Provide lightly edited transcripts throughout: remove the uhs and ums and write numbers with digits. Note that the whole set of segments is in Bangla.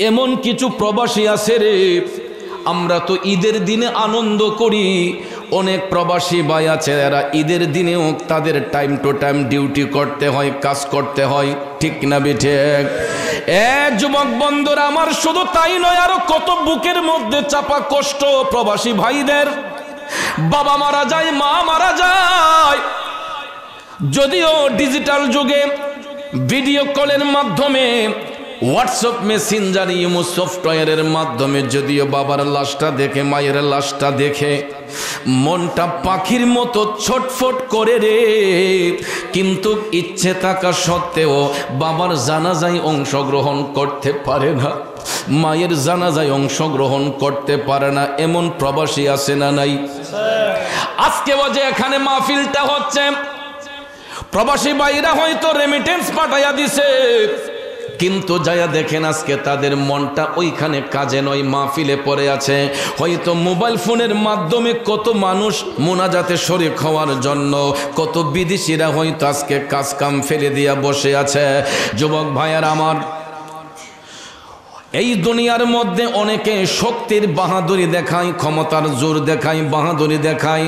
এমন কিছু প্রবাসী আছে রে, আমরা তো ঈদের দিনে আনন্দ করি, অনেক প্রবাসী ভাই আছে এরা ঈদের দিনেও তাদের টাইম টু টাইম ডিউটি করতে হয়, কাজ করতে হয়, ঠিক না বেঠিক? যুবক বন্ধুরা আমার, শুধু তাই নয়, আরো কত বুকের মধ্যে চাপা কষ্ট প্রবাসী ভাইদের। বাবা মারা যায়, মা মারা যায়, যদিও ডিজিটাল যুগে ভিডিও কলের মাধ্যমে, হোয়াটসঅ্যাপ মেসেঞ্জার, ইমো সফটওয়্যারের মাধ্যমে যদিও বাবার লাশটা দেখে, মায়ের লাশটা দেখে মনটা পাখির মতো ছটফট করে রে, কিন্তু ইচ্ছে থাকা সত্ত্বেও বাবার জানাজায় অংশগ্রহণ করতে পারে না, মায়ের জানাজায় অংশগ্রহণ করতে পারে না। এমন প্রবাসী আছে না নাই? আজকেও যে এখানে মাহফিলটা হচ্ছে, প্রবাসী ভাইরা হয়তো রেমিটেন্স পাঠাইয়া দিছে, কিন্তু যায়া দেখেন আজকে তাদের মনটা ওইখানে কাজে নয়, মাহফিলে পড়ে আছে। হয়তো মোবাইল ফোনের মাধ্যমে কত মানুষ মোনাজাতে শরীক হওয়ার জন্য, কত বিদেশিরা হয়তো আজকে কাজ কাম ফেলে দিয়া বসে আছে। যুবক ভাইয়ার আমার, এই দুনিয়ার মধ্যে অনেকে শক্তির বাহাদুরি দেখায়, ক্ষমতার জোর দেখায়, বাহাদুরি দেখায়।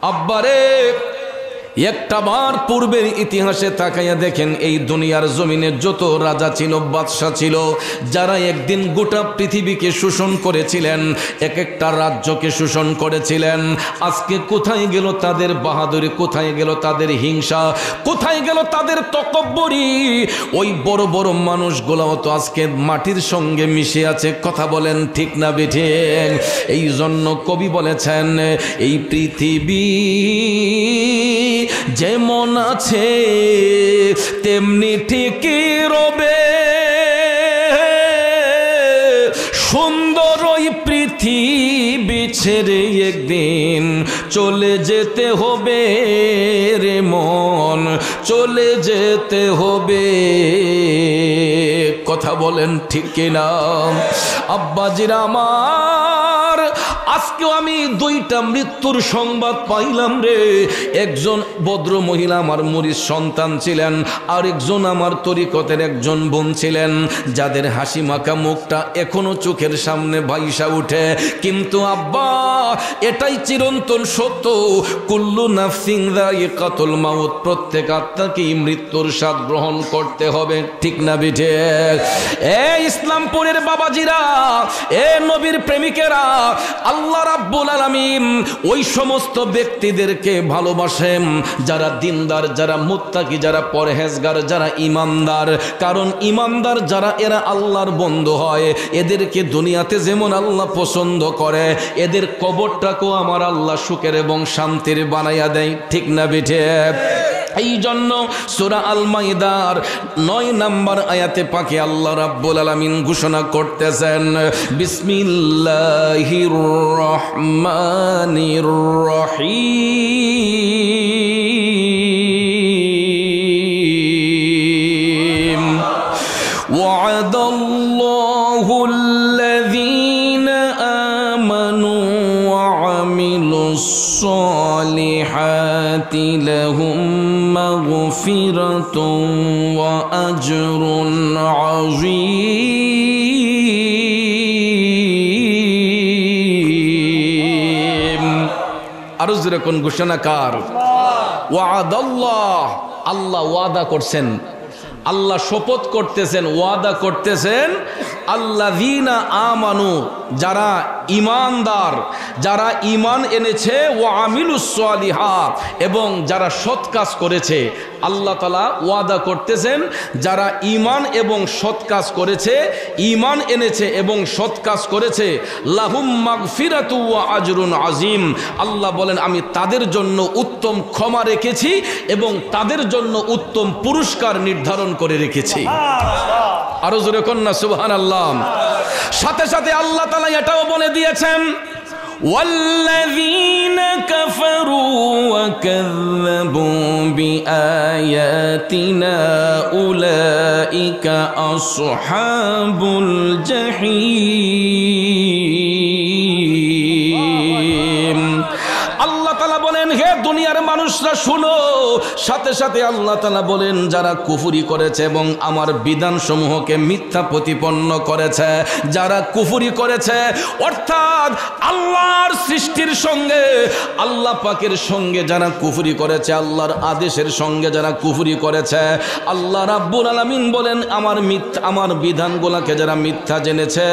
আব্বারে, একটা বার পূর্বের ইতিহাসে তাকাইয়া দেখেন, এই দুনিয়ার জমিনে যত রাজা ছিল, বাদশা ছিল, যারা একদিন গোটা পৃথিবীকে শোষণ করেছিলেন, এক একটা রাজ্যকে শোষণ করেছিলেন, আজকে কোথায় গেল তাদের বাহাদুরি, কোথায় গেল তাদের হিংসা, কোথায় গেল তাদের তকব্বরি? ওই বড় বড় মানুষগুলোও তো আজকে মাটির সঙ্গে মিশে আছে, কথা বলেন ঠিক না বেঠিক? এই জন্য কবি বলেছেন, এই পৃথিবী যেমন আছে তেমনি ঠিকই রবে, সুন্দর ওই পৃথিবী ছেড়ে একদিন চলে যেতে হবে রে মন, চলে যেতে হবে। কথা বলেন ঠিক কিনা? আব্বাজিরা আমার, আজকেও আমি দুইটা মৃত্যুর সংবাদ পাইলাম রে। একজন ভদ্র মহিলা আমার মুরিদ সন্তান ছিলেন, আর একজন আমার তরিকতের একজন বোন ছিলেন, যাদের হাসি মাখা মুখটা এখনো চোখের সামনে ভাইসা উঠে। কিন্তু আব্বা, এটাই চিরন্তন সত্য, কুল্লু নাফসিন যায়িকাতুল মাউত, প্রত্যেক আত্মাকেই মৃত্যুর স্বাদ গ্রহণ করতে হবে, ঠিক না বিঠিক? ইসলামপুরের বাবাজিরা, নবীর প্রেমিকেরা, আল্লাহ রাব্বুল আলামিন ওই সমস্ত ব্যক্তিদেরকে ভালোবাসেন যারা দিনদার, যারা মুত্তাকি, যারা পরহেজগার, যারা ইমানদার। কারণ ইমানদার যারা, এরা আল্লাহর বন্ধু হয়। এদেরকে দুনিয়াতে যেমন আল্লাহ পছন্দ করে, এদের কবরটাকেও আমার আল্লাহ সুখের এবং শান্তির বানাইয়া দেয়, ঠিক না বিঠিক? এই জন্য সূরা আল মাইদার 9 নম্বর আয়াতে পাকে আল্লাহ রাব্বুল আলামিন ঘোষণা করতেছেন, বিসমিল্লাহির রহমানির রহিম, ওয়া'দাল্লাহুল্লাযীনা আমানু ওয়া আমিলুস সালিহাতি লাহুম মাগফিরাতুন ওয়া আজরুন আযীম। আরো জোরে কোন ঘোষণাকার? ওয়া'দাল্লাহ, আল্লাহ ওয়াদা করছেন, আল্লাহ শপথ করতেছেন, ওয়াদা করতেছেন, আল্লাযীনা আমানু, যারা ইমানদার, যারা ইমান এনেছে, ওয়া আমিলুস সালিহাত, এবং যারা সৎ কাজ করেছে। আল্লাহ তাআলা ওয়াদা করতেছেন, যারা ইমান এবং সৎ কাজ করেছে, ইমান এনেছে এবং সৎ কাজ করেছে, লাহুম মাগফিরাতু ওয়া আজরুন আযীম। আল্লাহ বলেন, আমি তাদের জন্য উত্তম ক্ষমা রেখেছি এবং তাদের জন্য উত্তম পুরস্কার নির্ধারণ করে রেখেছি। আরো জোরে কন্যা সুবহানাল্লাহ। সাথে সাথে আল্লাহ তাআলা এটাও বলে দিয়েছেন, ওয়াল্লাযীনা কাফারু ওয়া কাযযাবু বিআয়াতিনা উলাইকা আসহাবুল জাহিম। আল্লাহ তাআলা বলেন, হে দুনিয়ার মানুষরা শুনো, সাথে সাথে আল্লাহ তাআলা বলেন যারা কুফরি করেছে এবং আমার বিধানসমূহকে মিথ্যা প্রতিপন্ন করেছে, যারা কুফরি করেছে অর্থাৎ আল্লাহর সৃষ্টির সঙ্গে, আল্লাহ পাকের সঙ্গে যারা কুফরি করেছে, আল্লাহর আদেশের সঙ্গে যারা কুফরি করেছে, আল্লাহ রাব্বুল আলামিন বলেন আমার বিধানগুলোকে যারা মিথ্যা জেনেছে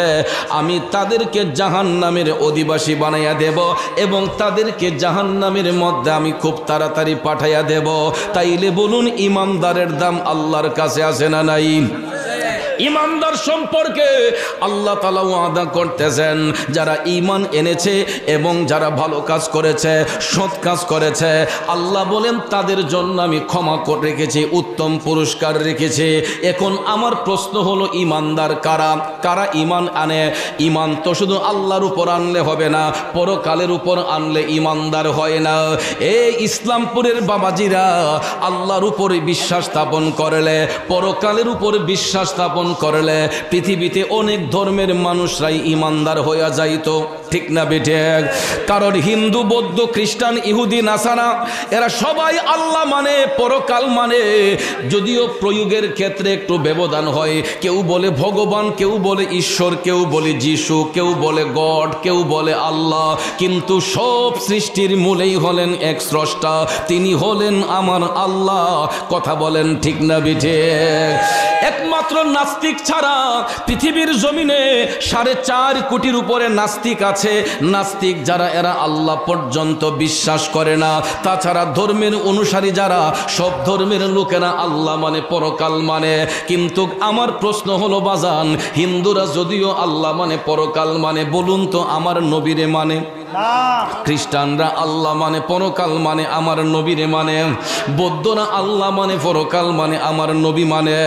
আমি তাদেরকে জাহান্নামের অধিবাসী বানাইয়া দেব এবং তাদেরকে জাহান্নামের মধ্যে আমি খুব তাড়াতাড়ি পাঠাইয়া দেব। তাইলে বলুন ইমানদারের দাম আল্লাহর কাছে আছে না নাই? ইমানদার সম্পর্কে আল্লাহ তাআলা ওয়াদা করতেছেন যারা ঈমান এনেছে এবং যারা ভালো কাজ করেছে, সৎ কাজ করেছে, আল্লাহ বলেন তাদের জন্য আমি ক্ষমা করে রেখেছি, উত্তম পুরস্কার রেখেছি। এখন আমার প্রশ্ন হলো ইমানদার কারা? কারা ঈমান আনে? ঈমান তো শুধু আল্লাহর উপর আনলে হবে না, পরকালের উপর আনলে ইমানদার হয় না। এই ইসলামপুরের বাবাজিরা আল্লাহর উপরে বিশ্বাস স্থাপন করলে, পরকালের উপর বিশ্বাস স্থাপন করলে পৃথিবীতে অনেক ধর্মের মানুষরাই ইমানদার হইয়া যাইতো, ঠিক না বেঠে? কারণ হিন্দু, বৌদ্ধ, খ্রিস্টান, ইহুদি, নাসারা এরা সবাই আল্লাহ মানে, পরকাল মানে, যদিও প্রয়োগের ক্ষেত্রে একটু ব্যবধান হয়। কেউ বলে ভগবান, কেউ বলে ঈশ্বর, কেউ বলে যিশু, কেউ বলে গড, কেউ বলে আল্লাহ, কিন্তু সব সৃষ্টির মূলেই হলেন এক স্রষ্টা, তিনি হলেন আমার আল্লাহ। কথা বলেন ঠিক না বেঠে? একমাত্র নাস্তিক ছাড়া পৃথিবীর জমিনে 4.5 কোটির উপরে নাস্তিক আছে। নাস্তিক যারা এরা আল্লাহ পর্যন্ত বিশ্বাস করে না। তাছাড়া ধর্মের অনুসারী যারা, সব ধর্মের লোকেরা আল্লাহ মানে, পরকাল মানে। কিন্তু আমার প্রশ্ন হলো বাজান, হিন্দুরা যদিও আল্লাহ মানে, পরকাল মানে, বলুন তো আমার নবীরে মানে? খ্রিস্টানরা আল্লাহ মানে, পরকাল মানে, আমার নবীরে মানে। বৌদ্ধরা আল্লাহ মানে, পরকাল মানে, আমার নবী মানে।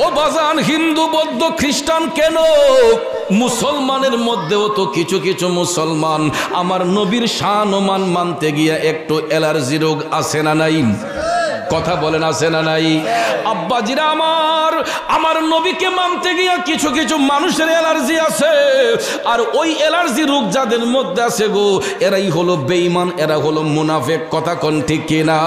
ও বাজান, হিন্দু, বৌদ্ধ, খ্রিস্টান কেন, মুসলমানের মধ্যেও তো কিছু কিছু মুসলমান আমার নবীর শান ও মান মানতে গিয়া একটু অ্যালার্জি রোগ আছে না নাই? কথা বলেন আছে না নাই? আব্বাজিরা আমার নবীকে মানতে গিয়া কিছু কিছু মানুষের অ্যালার্জি আছে। আর ওই অ্যালার্জি রোগ যাদের মধ্যে আছে গো, এরাই হলো বেঈমান, এরা হলো মুনাফিক। কথা কোন ঠিক কিনা?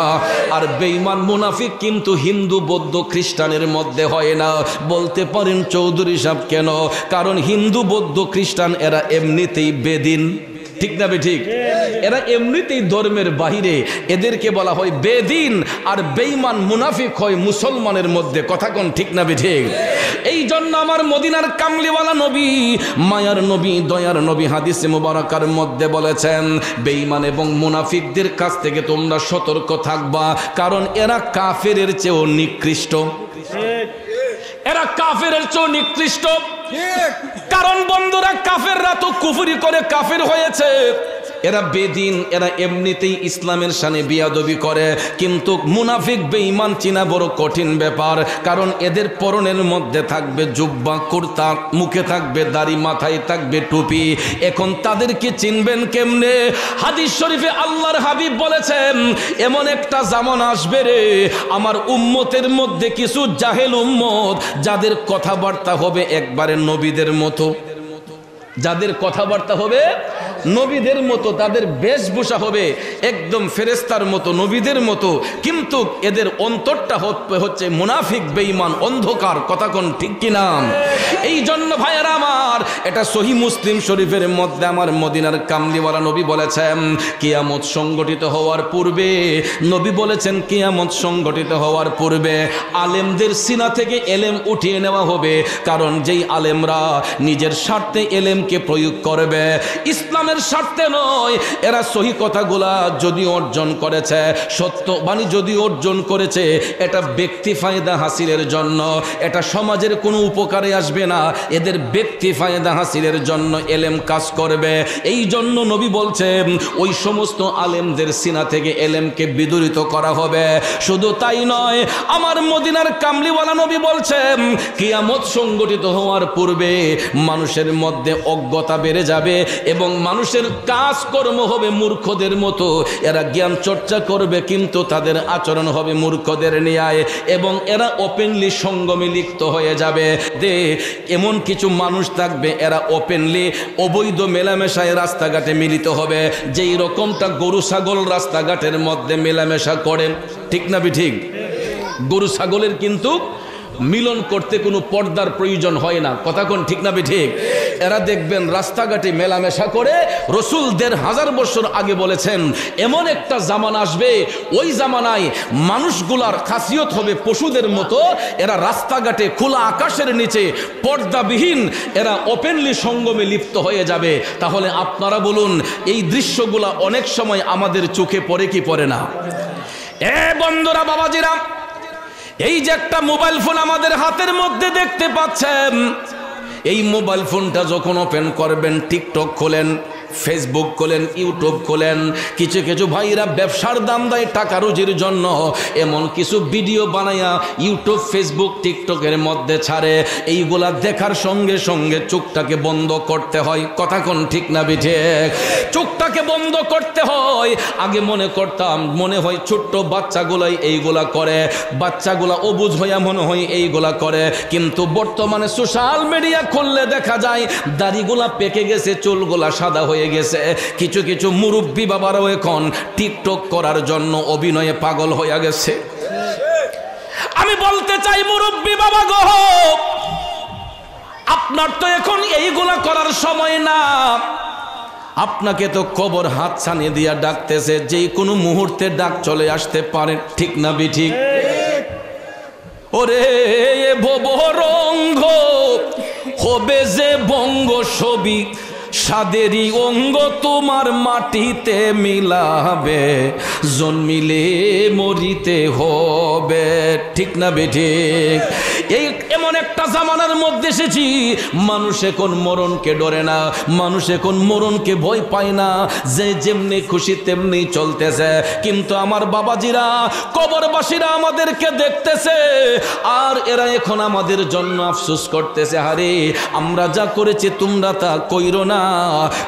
আর বেঈমান মুনাফিক কিন্তু হিন্দু, বৌদ্ধ, খ্রিস্টানের মধ্যে হয় না। বলতে পারেন চৌধুরী সাহেব কেন? কারণ হিন্দু, বৌদ্ধ, খ্রিস্টান এরা এমনিতেই বেদিন, ঠিক না ঠিক? এরা এমনিতেই ধর্মের বাহিরে, এদেরকে বলা হয় বেদিন। আর বেঈমান মুনাফিক হয় মুসলমানের মধ্যে। কথা কোন ঠিক না ঠিক? এই জন্য আমার মদিনার কামলিওয়ালা নবী, মায়ার নবী, দয়ার নবী হাদিসে মুবারাকার মধ্যে বলেছেন বেঈমান এবং মুনাফিকদের কাছ থেকে তোমরা সতর্ক থাকবা, কারণ এরা কাফেরের চেয়েও নিকৃষ্ট। এরা কাফেরের চেয়েও নিকৃষ্ট। কারণ বন্ধুরা, কাফেররা তো কুফরি করে কাফের হয়েছে। এরা বেদিন, এরা এমনিতেই ইসলামের শানে বিয়াদবি করে। কিন্তু মুনাফিক বেঈমান চিনা বড় কঠিন ব্যাপার। কারণ এদের পরনের মধ্যে থাকবে জুব্বা, কুর্তা, মুখে থাকবে দাড়ি, মাথায় থাকবে টুপি। এখন তাদেরকে চিনবেন কেমনে? হাদিস শরীফে আল্লাহর হাবিব বলেছেন এমন একটা জামানা আসবে রে, আমার উম্মতের মধ্যে কিছু জাহেল উম্মত, যাদের কথাবার্তা হবে একবারে নবীদের মতো। যাদের কথাবার্তা হবে নবীদের মতো, তাদের বেশভূষা হবে একদম ফেরেশতার মতো, নবীদের মতো, কিন্তু এদের অন্তরটা হচ্ছে মুনাফিক, বেঈমান, অন্ধকার। কথা কোন ঠিক কিনা? এই জন্য ভাইয়েরা আমার, এটা সহিহ মুসলিম শরীফের মধ্যে আমার মদিনার কামলিওয়ালা নবী বলেছেন কিয়ামত সংগঠিত হওয়ার পূর্বে, নবী বলেছেন কিয়ামত সংগঠিত হওয়ার পূর্বে আলেমদের সিনা থেকে এলেম উঠিয়ে নেওয়া হবে। কারণ যেই আলেমরা নিজের স্বার্থে এলেমকে প্রয়োগ করবে, ইসলামের স্বার্থে নয়, এরা সহি কথাগুলা যদি অর্জন করেছে, সত্য বাণী যদি অর্জন করেছে, এটা ব্যক্তি ফায়দা হাসিলের জন্য, এটা সমাজের কোনো উপকারে আসবে না, এদের ব্যক্তি ফায়দা হাসিলের জন্য এলেম কাজ করবে। এই জন্য নবী বলছেন ওই সমস্ত আলেমদের সিনা থেকে এলেমকে বিদূরিত করা হবে। শুধু তাই নয়, আমার মদিনার কামলিওয়ালা নবী বলছেন কিয়ামত সংগঠিত হওয়ার পূর্বে মানুষের মধ্যে অজ্ঞতা বেড়ে যাবে এবং মানুষের কাজকর্ম হবে মূর্খদের মতো। এরা জ্ঞান চর্চা করবে কিন্তু তাদের আচরণ হবে মূর্খদের ন্যায়, এবং এরা ওপেনলি সঙ্গমে লিপ্ত হয়ে যাবে। এমন কিছু মানুষ থাকবে এরা ওপেনলি অবৈধ মেলামেশায় রাস্তাঘাটে মিলিত হবে, যেই রকমটা গরু ছাগল রাস্তাঘাটের মধ্যে মেলামেশা করে। ঠিক না ঠিক? গরু ছাগলের কিন্তু মিলন করতে কোনো পর্দার প্রয়োজন হয় না। কথা কোন ঠিক না ঠিক? এরা দেখবেন রাস্তাঘাটে মেলামেশা করে। রসুল ১৫০০ বছর আগে বলেছেন এমন একটা জামানা আসবে, ওই জামানায় মানুষগুলার খাসিয়ত হবে পশুদের মতো। এরা রাস্তাঘাটে খোলা আকাশের নিচে পর্দাবিহীন এরা ওপেনলি সঙ্গমে লিপ্ত হয়ে যাবে। তাহলে আপনারা বলুন, এই দৃশ্যগুলা অনেক সময় আমাদের চোখে পড়ে কি পড়ে না? বন্ধুরা, বাবাজিরা, এই যে একটা মোবাইল ফোন আমাদের হাতের মধ্যে দেখতে পাচ্ছেন, এই মোবাইল ফোনটা যখন ওপেন করবেন, টিকটক খোলেন, ফেসবুক খোলেন, ইউটিউব খোলেন, কিছু কিছু ভাইরা ব্যবসার দাম দেয় টাকা রুজির জন্য, এমন কিছু ভিডিও বানাইয়া ইউটিউব, ফেসবুক, টিকটকের মধ্যে ছাড়ে। এইগুলা দেখার সঙ্গে সঙ্গে চোখটাকে বন্ধ করতে হয়। কথা কোন ঠিক না বিঠে? চোখটাকে বন্ধ করতে হয়। আগে মনে করতাম, মনে হয় ছোট্ট বাচ্চাগুলাই এইগুলা করে, বাচ্চাগুলা অবুঝ হইয়া মনে হয় এইগুলা করে। কিন্তু বর্তমানে সোশ্যাল মিডিয়া খুললে দেখা যায় দাড়িগুলা পেকে গেছে, চুলগুলা সাদা হয়ে গেছে। কিছু কিছু মুরব্বী বাবারাও এখন টিকটক করার জন্য অভিনয়ে পাগল হয়ে গেছে। আমি বলতে চাই, মুরব্বী বাবা গো, আপনার তো এখন এইগুলা করার সময় না। আপনাকে তো কবর হাত ছানি দিয়া ডাকতেছে, যে কোনো মুহূর্তে ডাক চলে আসতে পারে। ঠিক না বিঠিক? ওরে ভবরঙ্গ হবে যে বঙ্গ ছবি, সাদেরই অঙ্গ তোমার মাটিতে মিলাবে, জন্মিলে মরিতে হবে। ঠিক না বেঠিক? এই এমন একটা জামানার মধ্যে এসেছি, মানুষ এখন মরণকে ডরে না, মানুষ এখন মরণকে ভয় পায় না, যে যেমনি খুশি তেমনি চলতেছে। কিন্তু আমার বাবাজিরা, কবরবাসীরা আমাদেরকে দেখতেছে, আর এরা এখন আমাদের জন্য আফসোস করতেছে, আরে আমরা যা করেছি তোমরা তা কইরো না।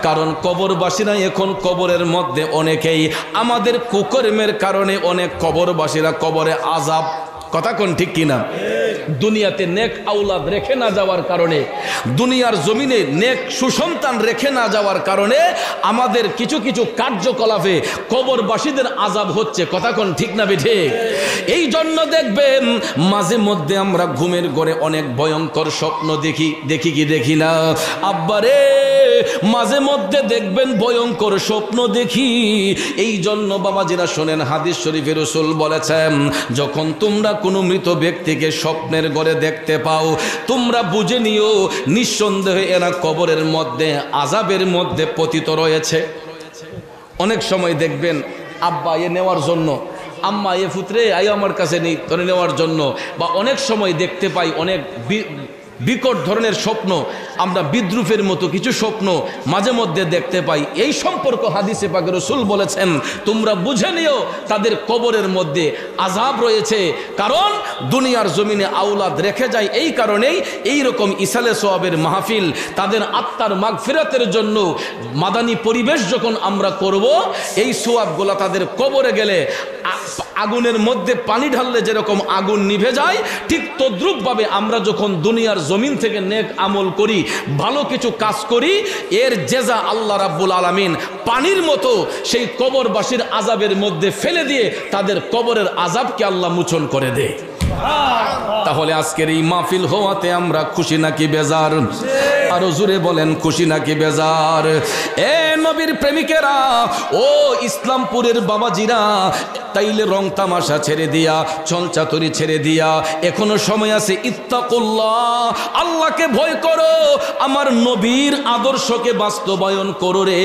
কারণ কবরবাসীরা এখন কবরের মধ্যে অনেকেই আমাদের কুকর্মের কারণে অনেক কবরবাসীরা কবরে আযাব। কথা কোন ঠিক কিনা? দুনিয়াতে নেক আওলাদ রেখে না যাওয়ার কারণে, দুনিয়ার জমিনে নেক সুসন্তান রেখে না যাওয়ার কারণে আমাদের কিছু কিছু কার্যকলাপে কবরবাসীদের আযাব হচ্ছে। কথা কোন ঠিক না বেঠে? এই জন্য দেখবেন মাঝে মধ্যে আমরা ঘুমের ঘরে অনেক ভয়ঙ্কর স্বপ্ন দেখি কি দেখি না আব্বারে? মাঝে মধ্যে দেখবেন ভয়ঙ্কর স্বপ্ন দেখি। এই জন্য বাবাজিরা শোনেন, হাদিস শরীফে রাসূল বলেছেন, যখন তোমরা কোনো মৃত ব্যক্তিকে স্বপ্নের ঘরে দেখতে পাও, তোমরা বুঝে নিও নিঃসন্দেহে এরা কবরের মধ্যে আযাবের মধ্যে পতিত রয়েছে। অনেক সময় দেখবেন আব্বা এ নেওয়ার জন্য, আম্মা এ পুত্রে আই আমার কাছে নেই তোরে নেওয়ার জন্য, বা অনেক সময় দেখতে পাই অনেক বিকট ধরনের স্বপ্ন, আমরা বিদ্রুপের মতো কিছু স্বপ্ন মাঝে মধ্যে দেখতে পাই। এই সম্পর্ক হাদিসে পাক রাসূল বলেছেন, তোমরা বুঝে নিও তাদের কবরের মধ্যে আযাব রয়েছে। কারণ দুনিয়ার জমিনে আওলাদ রেখে যায়, এই কারণেই এই রকম ইসালে সওয়াবের মাহফিল, তাদের আত্মার মাগফিরাতের জন্য মাদানী পরিবেশ যখন আমরা করব, এই সওয়াবগুলা তাদের কবরে গেলে আগুনের মধ্যে পানি ঢাললে যেরকম আগুন নিভে যায়, ঠিক তদ্রূপভাবে আমরা যখন দুনিয়ার জমিন থেকে নেক আমল করি, ভালো কিছু কাজ করি, এর জেজা আল্লাহ রাব্বুল আলামিন পানির মতো সেই কবরবাসীর আযাবের মধ্যে ফেলে দিয়ে তাদের কবরের আযাবকে আল্লাহ মোচন করে দেয়। তাহলে আজকের এই মাহফিল হওয়াতে আমরা খুশি নাকি বেজার? আরো জোরে বলেন, খুশি নাকি বেজার? এ নবীর প্রেমিকেরা, ও ইসলামপুরের বাবাজিরা, তাইলে রং তামাশা ছেড়ে দিয়া, চলচাতুরি ছেড়ে দিয়া এখনো সময় আছে। ইত্তাকুল্লাহ, আল্লাহকে ভয় করো, আমার নবীর আদর্শকে বাস্তবায়ন করো রে।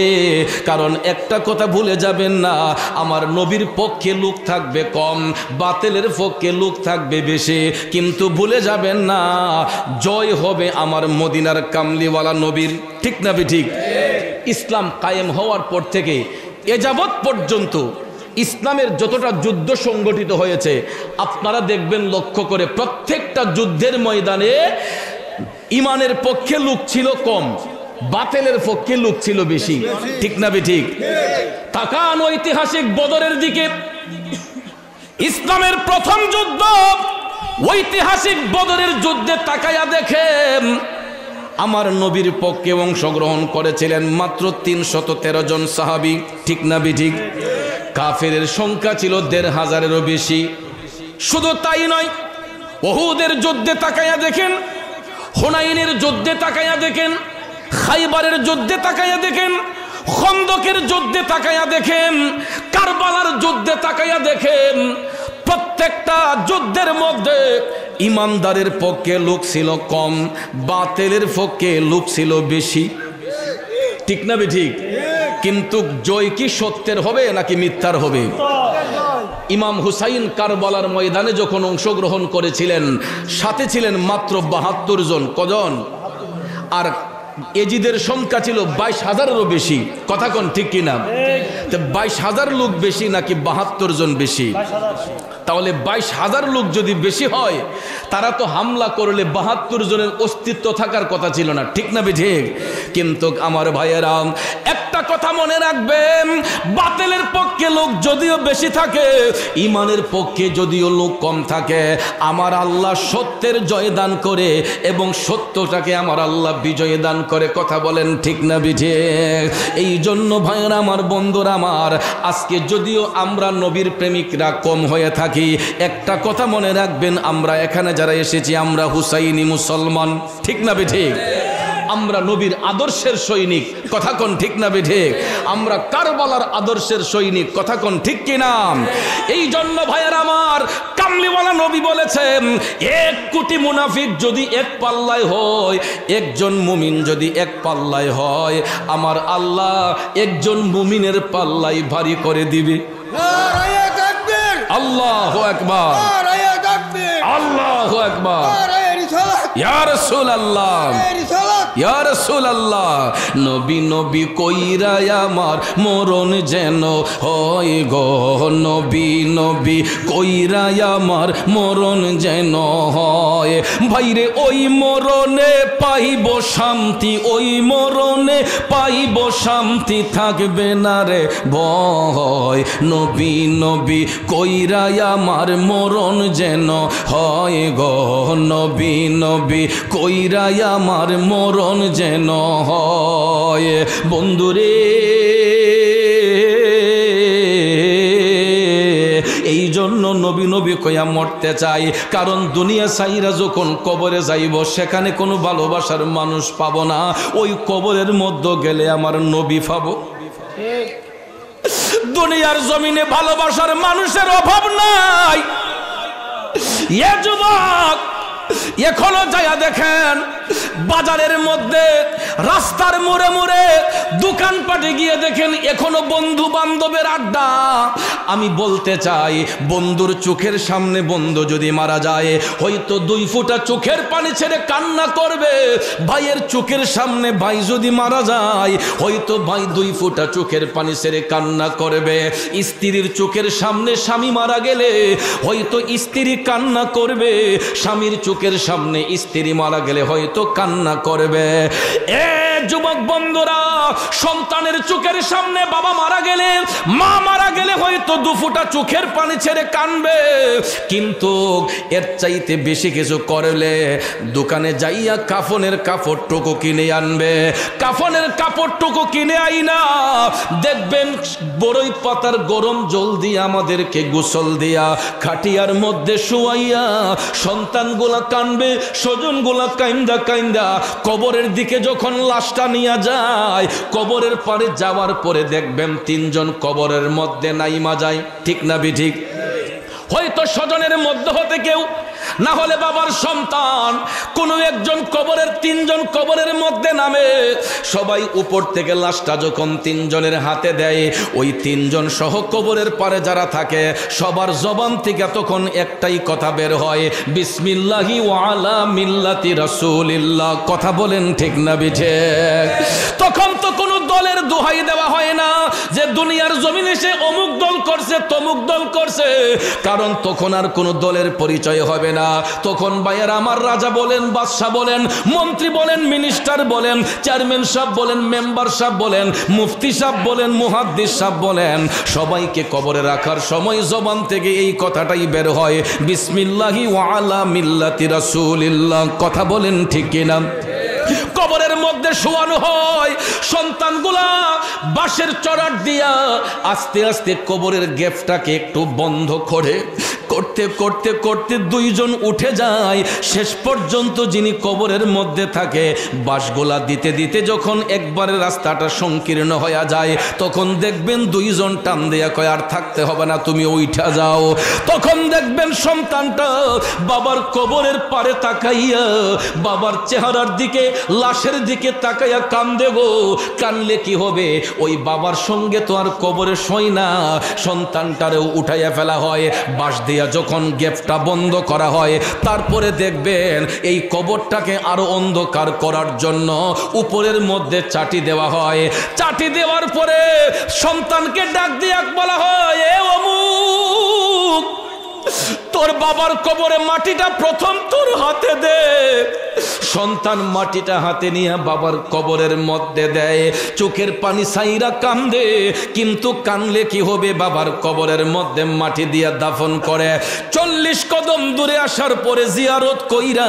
কারণ একটা কথা ভুলে যাবেন না, আমার নবীর পক্ষে লোক থাকবে কম, বাতিলের পক্ষে লোক থাকবে বেশি, কিন্তু ভুলে যাবেন না জয় হবে আমার মদিনার কামলিওয়ালা নবীর। ঠিক না ঠিক? ইসলাম কায়েম হওয়ার পর থেকে এ যাবৎ পর্যন্ত ইসলামের যতটা যুদ্ধ সংগঠিত হয়েছে, আপনারা দেখবেন লক্ষ্য করে, প্রত্যেকটা যুদ্ধের ময়দানে ইমানের পক্ষে লোক ছিল কম, বাতিলের পক্ষে লোক ছিল বেশি। ঠিক না ঠিক? তাকান ঐতিহাসিক বদরের দিকে, ইসলামের প্রথম যুদ্ধ, ঐতিহাসিক বদরের যুদ্ধে তাকায়া দেখেন আমার নবীর পক্ষে অংশগ্রহণ করেছিলেন মাত্র 313 জন সাহাবী, ঠিক না বিঠিক? কাফেরের সংখ্যা ছিল 1500-এরও বেশি। শুধু তাই নয়, উহুদের যুদ্ধে তাকায়া দেখেন, হুনাইনের যুদ্ধে তাকায়া দেখেন, খাইবারের যুদ্ধে তাকায়া দেখেন, খন্দকের যুদ্ধে তাকায়া দেখেন, কারবালার যুদ্ধে তাকায়া দেখেন, প্রত্যেকটা যুদ্ধের মধ্যে ইমানদারের পক্ষে লোক ছিল কম, বাতিলের পক্ষে লোক ছিল বেশি, ঠিক না বেঠিক? কিন্তু জয় কি সত্যের হবে নাকি মিথ্যার হবে? ইমাম হুসাইন কারবালার ময়দানে যখন অংশগ্রহণ করেছিলেন, সাথে ছিলেন মাত্র 72 জন। কজন? আর এজিদের সংখ্যা ছিল 22,000-এরও বেশি। কথা কোন ঠিক কিনা? 22,000 লোক বেশি নাকি 72 জন বেশি? তাহলে 22,000 লোক যদি বেশি হয়, তারা তো হামলা করলে 72 জনের অস্তিত্ব থাকার কথা ছিল না, ঠিক না বেঠিক? কিন্তু আমার ভাইয়েরা, একটা কথা মনে রাখবেন, বাতিলের পক্ষে লোক যদিও বেশি থাকে, ইমানের পক্ষে যদিও লোক কম থাকে, আমার আল্লাহ সত্যের জয় দান করে এবং সত্যটাকে আমার আল্লাহ বিজয় দান করে। কথা বলেন ঠিক না বেঠিক? এই জন্য ভাইয়েরা আমার, বন্ধুরা আমার, আজকে যদিও আমরা নবীর প্রেমিকরা কম হয়ে থাকি, একটা কথা মনে রাখবেন, আমরা এখানে যারা এসেছি আমরা হুসাইনি মুসলমান, ঠিক না বেঠিক? আমরা নবীর আদর্শের সৈনিক, কথা কোন ঠিক না বেঠিক? আমরা কারবালার আদর্শের সৈনিক, কথা কোন ঠিক কিনা? এই জন্য ভাইয়ের আমার, কামলিওয়ালা নবী বলেছেন, 1 কোটি মুনাফিক যদি এক পাল্লায় হয়, একজন মুমিন যদি এক পাল্লায় হয়, আমার আল্লাহ একজন মুমিনের পাল্লাই ভারী করে দিবে। আল্লাহু আকবার, আল্লাহু আকবার, ইয়া রাসূলুল্লাহ, ইয়া রাসূলুল্লাহ। নবী নবী কইরা আমার মরণ যেন হয় গো, নবী নবী কইরা আমার মরণ যেন হয়। ভাইরে ওই মরণে পাইব শান্তি, ওই মরণে পাইব শান্তি, থাকবে না রে ভয়। নবী নবী কইরা আমার মরণ যেন হয় গো, নবী নবী কইরা আমার মরণ যেন হয়। বন্ধুরে, এই জন্য নবী নবী কইয়া মরতে চাই, কারণ দুনিয়া সাইরা যখন কবরে যাইব, সেখানে কোনো ভালোবাসার মানুষ পাবো না, ওই কবরের মধ্যে গেলে আমার নবী পাবো। দুনিয়ার জমিনে ভালোবাসার মানুষের অভাব নাই। এ যুবক, এখনো যাইয়া দেখেন, বাজারের মধ্যে, রাস্তার মোড়ে মোড়ে, দোকানপাটে গিয়ে দেখেন এখনো বন্ধু বান্ধবের আড্ডা। আমি বলতে চাই, বন্ধুর চোখের সামনে বন্ধু যদি মারা যায়, হয়তো 2 ফোঁটা চোখের পানি ছেড়ে কান্না করবে। ভাইয়ের চোখের সামনে ভাই যদি মারা যায়, হয়তো ভাই 2 ফোঁটা চোখের পানি ছেড়ে কান্না করবে। স্ত্রীর চোখের সামনে স্বামী মারা গেলে হয়তো স্ত্রী কান্না করবে। স্বামীর চোখের সামনে স্ত্রী মারা গেলে হয়তো কান্না করবে। এ যুবক বন্ধুরা, সন্তানের চোখের সামনে বাবা মারা গেলে, মা মারা গেলে হয়তো 2 ফোঁটা চোখের পানি ছেড়ে কানবে। কিন্তু এর চাইতে বেশি কিছু করলে দোকানে যাইয়া কাফনের কাপড়টুকু কিনে আনবে। কাফনের কাপড়টুকু কিনে আইনা দেখবেন বড়ই পাতার গরম জল দিয়ে আমাদেরকে গোসল দিয়া খাটিয়ার মধ্যে শুয়াইয়া সন্তানগুলা কানবে, স্বজনগুলা কাইন্দা কাইন্দা কবরের দিকে যখন লাশটা নিয়ে যায়, কবরের পারে যাওয়ার পরে দেখবেন 3 জন কবরের মধ্যে নাইমা যায়, ঠিক না বিঠিক? হয়তো স্বজনের মধ্যে হতে কেউ, না হলে বাবার সন্তান, কোনো একজন কবরের 3 জন কবরের মধ্যে নামে। সবাই উপর থেকে লাশটা যখন 3 জনের হাতে দেয়, ওই 3 জন সহ কবরের পারে যারা থাকে, সবার জবান থেকে তখন একটাই কথা বের হয়, বিসমিল্লাহি ওয়া আলা মিল্লাতি রাসূলিল্লাহ। কথা বলেন ঠিক না বিঠিক? তখন তো কোনো দলের দোহাই দেওয়া হয় না যে দুনিয়ার জমিনে সে অমুক দল করছে, তমুক দল করছে, কারণ তখন আর কোনো দলের পরিচয় হবে না। তখন ভাইয়ের আমার, রাজা বলেন, বাদশাহ বলেন, মন্ত্রী বলেন, মিনিস্টার বলেন, চেয়ারম্যান সাহেব বলেন, মেম্বার সাহেব বলেন, মুফতি সাহেব বলেন, মুহাদ্দিস সাহেব বলেন, সবাইকে কবরে রাখার সময় জবান থেকে এই কথাটাই বের হয়, বিসমিল্লাহি ওয়া আলা মিল্লাতি রাসূলিল্লাহ। কথা বলেন ঠিক কিনা? কবরের মধ্যে শোয়ানো হয়। সন্তানগুলা বাঁশের চড়ার দিয়া আস্তে আস্তে কবরের গেটটাকে একটু বন্ধ করে করতে করতে করতে দুইজন উঠে যায়। শেষ পর্যন্ত যিনি কবরের মধ্যে থাকে বাঁশগুলা দিতে দিতে যখন একবারে রাস্তাটা সংকীর্ণ হয়ে যায়, তখন দেখবেন দুইজন টান দেয়া কয় আর থাকতে হবে না, তুমি উঠা যাও। তখন দেখবেন সন্তানটা বাবার কবরের পারে তাকাইয়া বাবার চেহারার দিকে, লাশের দিকে তাকাইয়া কান্দে গো। কানলে কি হবে, ওই বাবার সঙ্গে তো আর কবরে শোয় না। সন্তানটারেও উঠাইয়া ফেলা হয়, বাঁশ দিয়া যখন গেটটা বন্ধ করা হয়, তারপরে দেখবেন এই কবরটাকে আরো অন্ধকার করার জন্য উপরের মধ্যে চাটি দেওয়া হয়। চাটি দেওয়ার পরে সন্তানকে ডাক দিয়ে বলা হয়, এ অমুক, তোর বাবার কবরে মাটিটা প্রথম তোর হাতে দে। সন্তান মাটিটা হাতে নিয়ে বাবার কবরের মধ্যে দেয়, চোখের পানি সাইরা কান্দে। কিন্তু কানলে কি হবে, বাবার কবরের মধ্যে মাটি দিয়া দাফন করে 40 কদম দূরে আসার পরে জিয়ারত কইরা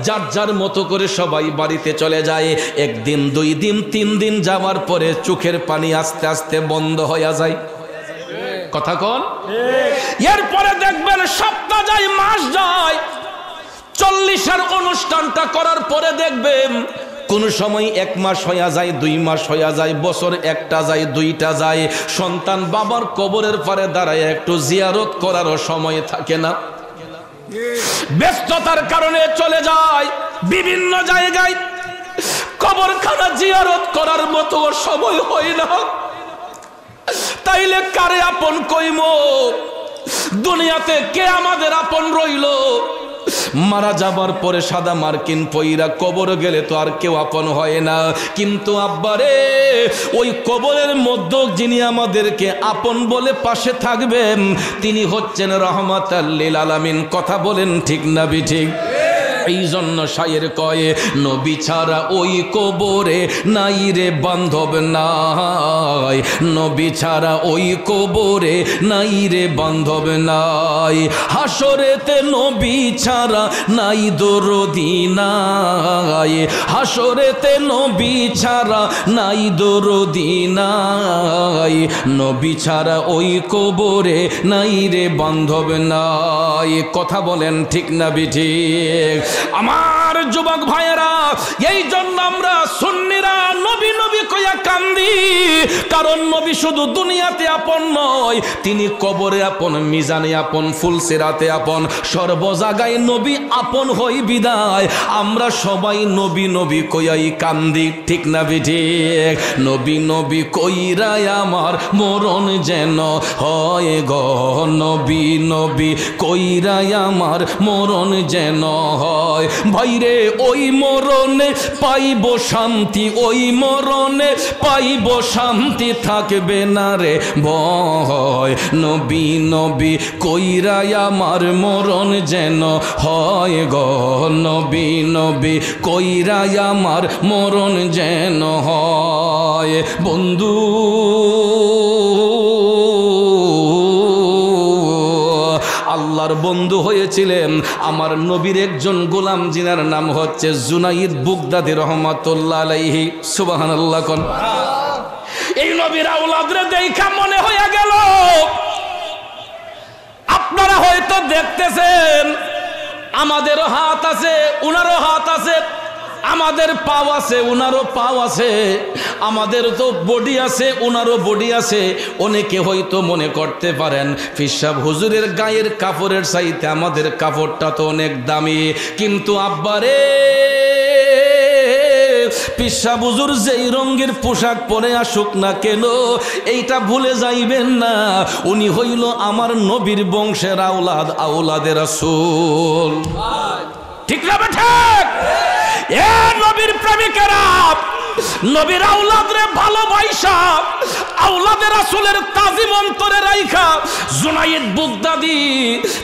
যার যার মতো করে সবাই বাড়িতে চলে যায়। একদিন, 2 দিন, 3 দিন যাওয়ার পরে চোখের পানি আস্তে আস্তে বন্ধ হয়ে যায়। কথা কোন? এরপরে দেখবেন সপ্তাহ যায়, মাস যায়, 40-এর অনুষ্ঠানটা করার পরে দেখবেন কোন সময় 1 মাস হইয়া যায়, 2 মাস হইয়া যায়, বছর 1টা যায়, 2টা যায়। সন্তান বাবার কবরের পারে দাঁড়ায় একটু জিয়ারত করারও সময় থাকে না, ব্যস্ততার কারণে চলে যায় বিভিন্ন জায়গায়। কবরখানা জিয়ারত করার মতো সময় হয় না। তাইলে কারে আপন কইম? দুনিয়াতে কে আমাদের আপন রইল? মারা যাবার পরে সাদা মার্কিন পইরা কবর গেলে তো আর কেউ আপন হয় না। কিন্তু আব্বারে, ওই কবরের মধ্যে যিনি আমাদেরকে আপন বলে পাশে থাকবেন তিনি হচ্ছেন রহমাতাল লিল আলামিন। কথা বলেন ঠিক না বিঠিক? এই জন্য শায়ের কয়ে, নবী ছাড়া ওই কবরে নাই রে বান্ধব নাই, নবী ছাড়া ওই কবরে নাই রে বান্ধব নাই। হাসরেতে নবী ছাড়া নাই দরদি নাই, হাসরেতে নবী ছাড়া নাই দরদি নাই, নবী ছাড়া ওই কবরে নাই রে বান্ধব নাই। কথা বলেন ঠিক না বিঠিক? আমার যুবক ভাইয়েরা, এই জন্য আমরা সুন্নিরা নবী নবী কইয়া কান্দি। কারণ নবী শুধু দুনিয়াতে আপন নয়, তিনি কবরে আপন, মিজানে আপন, ফুলসিরাতে আপন, সর্ব জায়গায় নবী আপন হই বিদায় আমরা সবাই নবী নবী কইয়াই কান্দি। ঠিক না বিঠিক? নবী নবী কইরাই আমার মরণ যেন হয় গো, নবী নবী কইরাই আমার মরণ যেন হয়। ভাইরে, ওই মরণে পাইব শান্তি, ওই মরণে পাইব শান্তি, থাকবে না রে ভয়। নবী নবী কইরাই আমার মরণ যেন হয় গো, নবী নবী কইরাই আমার মরণ যেন হয়। বন্ধু, আল্লাহর বন্ধু হয়েছিলেন আমার নবীর একজন গোলাম, জিনার নাম হচ্ছে জুনাইদ বুগদাদি রহমাতুল্লাহ আলাইহি। সুবহানাল্লাহ কোন? এই নবীর আওলাদরে দেখা মনে হয়ে গেল, আপনারা হয়তো দেখতেছেন আমাদেরও হাত আছে, উনারও হাত আছে, আমাদের পাও আছে, উনারও পাও আছে, আমাদের তো বডি আছে, উনারও বডি আছে। অনেকে হয়তো মনে করতে পারেন পীর সাহেব হুজুরের গায়ের কাপড়ের চাইতে আমাদের কাপড়টা তো অনেক দামি। কিন্তু আব্বারে, পীর সাহেব হুজুর যেই রঙের পোশাক পরে আসুক না কেন, এইটা ভুলে যাইবেন না উনি হইল আমার নবীর বংশের আওলাদ, আওলাদের রাসূল। ঠিক না ঠিক? এ নবীর প্রেমিকেরা, নবীর আওলাদরে ভালোবাসা, আওলাদে রাসূলের তাজিম অন্তরে রাইখা জুনাইদ বুগদাদি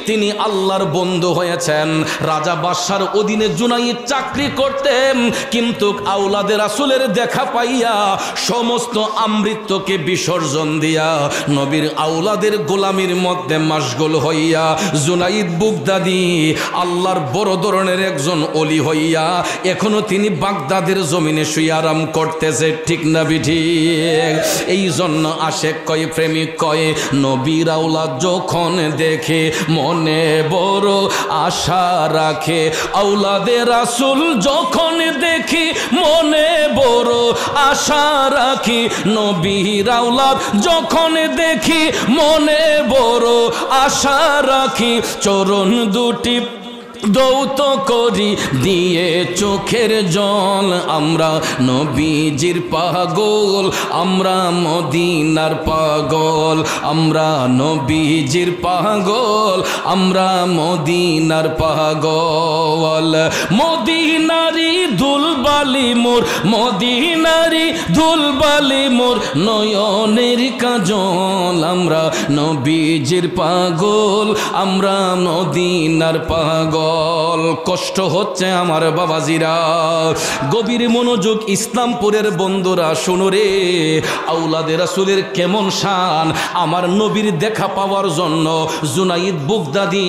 তিনি আল্লাহর বন্ধু হয়েছেন। রাজা বাদশার অধীনে জুনাইদ চাকরি করতেন, কিন্তু আওলাদে রাসূলের দেখা পাইয়া সমস্ত আমৃত্যকে বিসর্জন দিয়া নবীর আওলাদের গোলামির মধ্যে মাশগুল হইয়া জুনাইদ বুগদাদি আল্লাহর বড় ধরনের একজন ওলি হইয়া এখনো তিনি বাগদাদের জমিনে শুয়ে আরাম করতেছে। ঠিক না বিঠিক? এই জন্য আশেক কয়, প্রেমিক কয়, নবীর আওলাদ যখন দেখে মনে বড় আশা রাখে, আওলাদে রাসূল যখন দেখি মনে বড় আশা রাখি, নবীর আওলাদ যখন দেখি মনে বড় আশা রাখি, চরণ দুটি দৌত করি দিয়ে চোখের জল, আমরা নবীজির পাগল, আমরা মদিনার পাগল, আমরা নবীজির পাগল, আমরা মদিনার পাগল। মদিনারি ধুলবালি মোর, মদিনারি ধুলবালি মোর নয়নের কাজল, আমরা নবীজির পাগল, আমরা মদিনার পাগল। কষ্ট হচ্ছে আমার বাবাজিরা, গভীর মনোযোগ ইসলামপুরের বন্ধুরা শোনো রে, আওলাদে রাসূলের কেমন শান। আমার নবীর দেখা পাওয়ার জন্য জুনাইদ বুগদাদি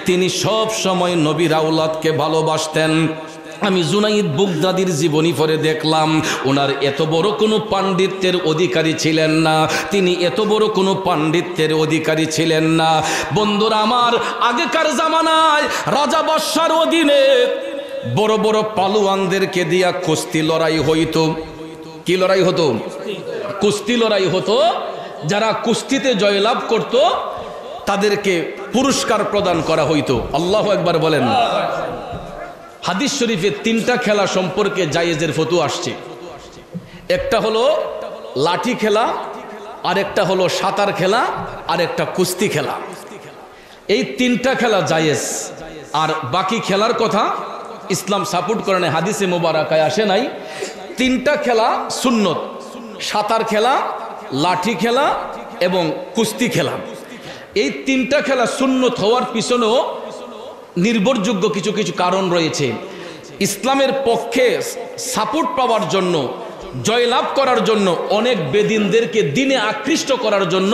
তিনি সব সময় নবীর আওলাদকে ভালোবাসতেন। আমি জুনাইদ বুগদাদির জীবনী পড়ে দেখলাম ওনার এত বড় কোনো পাণ্ডিত্যের অধিকারী ছিলেন না, তিনি এত বড় কোনো পাণ্ডিত্যের অধিকারী ছিলেন না। বন্ধুরা আমার, আগেকার জামানায় রাজা বাদশার অধীনে বড় বড় পালোয়ানদেরকে দিয়া কুস্তি লড়াই হইতো। কি লড়াই হতো? কুস্তি লড়াই হতো। যারা কুস্তিতে জয়লাভ করত তাদেরকে পুরস্কার প্রদান করা হইতো। আল্লাহু আকবার বলেন। হাদিস শরীফে তিনটা খেলা সম্পর্কে জায়েজের ফতোয়া আসছে। একটা হলো লাঠি খেলা, আরেকটা হলো সাঁতার খেলা, আর একটা কুস্তি খেলা। এই তিনটা খেলা জায়েজ, আর বাকি খেলার কথা ইসলাম সাপোর্ট করে না, হাদিসে মোবারকায় আসে নাই। তিনটা খেলা সুন্নত, সাঁতার খেলা, লাঠি খেলা এবং কুস্তি খেলা। এই তিনটা খেলা সুন্নত হওয়ার পিছনেও নির্ভরযোগ্য কিছু কিছু কারণ রয়েছে। ইসলামের পক্ষে সাপোর্ট পাওয়ার জন্য, জয়লাভ করার জন্য, অনেক বেদিনদেরকে দিনে আকৃষ্ট করার জন্য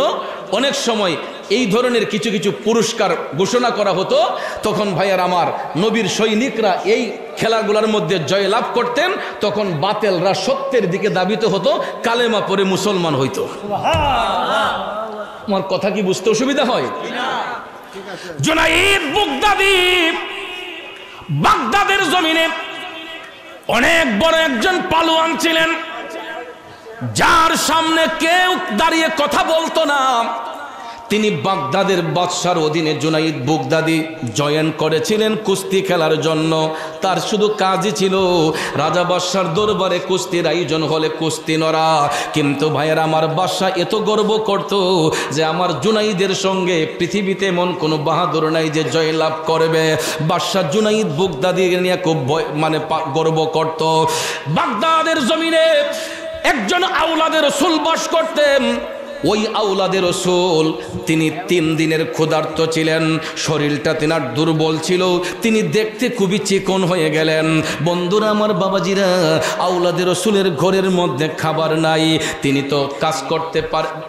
অনেক সময় এই ধরনের কিছু কিছু পুরস্কার ঘোষণা করা হতো। তখন ভাইয়ার আমার, নবীর সৈনিকরা এই খেলাগুলোর মধ্যে জয়লাভ করতেন, তখন বাতেলরা সত্যের দিকে দাবিত হতো, কালেমা পড়ে মুসলমান হইতো। আমার কথা কি বুঝতে অসুবিধা হয়? জুনাইদ বুগদাদি বাগদাদের জমিনে অনেক বড় একজন পালোয়ান ছিলেন, যার সামনে কেউ দাঁড়িয়ে কথা বলতো না। তিনি বাগদাদের বাদশার অধীনে জুনাইদ বুগদাদি জয়েন করেছিলেন কুস্তি খেলার জন্য। তার শুধু কাজই ছিল রাজা বাদশার দরবারে কুস্তির আয়োজন হলে কুস্তি নড়া। কিন্তু ভাইয়ের আমার, বাদশা এত গর্ব করত যে আমার জুনাইদের সঙ্গে পৃথিবীতে এমন কোনো বাহাদুর নাই যে জয়লাভ করবে। বাদশা জুনাইদ বুগদাদি নিয়ে খুব গর্ব করত। বাগদাদের জমিনে একজন আওলাদে রাসূল বাস করতেন। ওই আওলাদে রাসূল তিনি 3 দিনের ক্ষুধার্ত ছিলেন, শরীরটা তেনার দুর্বল ছিল, তিনি দেখতে খুবই চিকন হয়ে গেলেন। বন্ধুরা আমার, বাবাজিরা, আওলাদে রাসূলের ঘরের মধ্যে খাবার নাই, তিনি তো কাজ করতে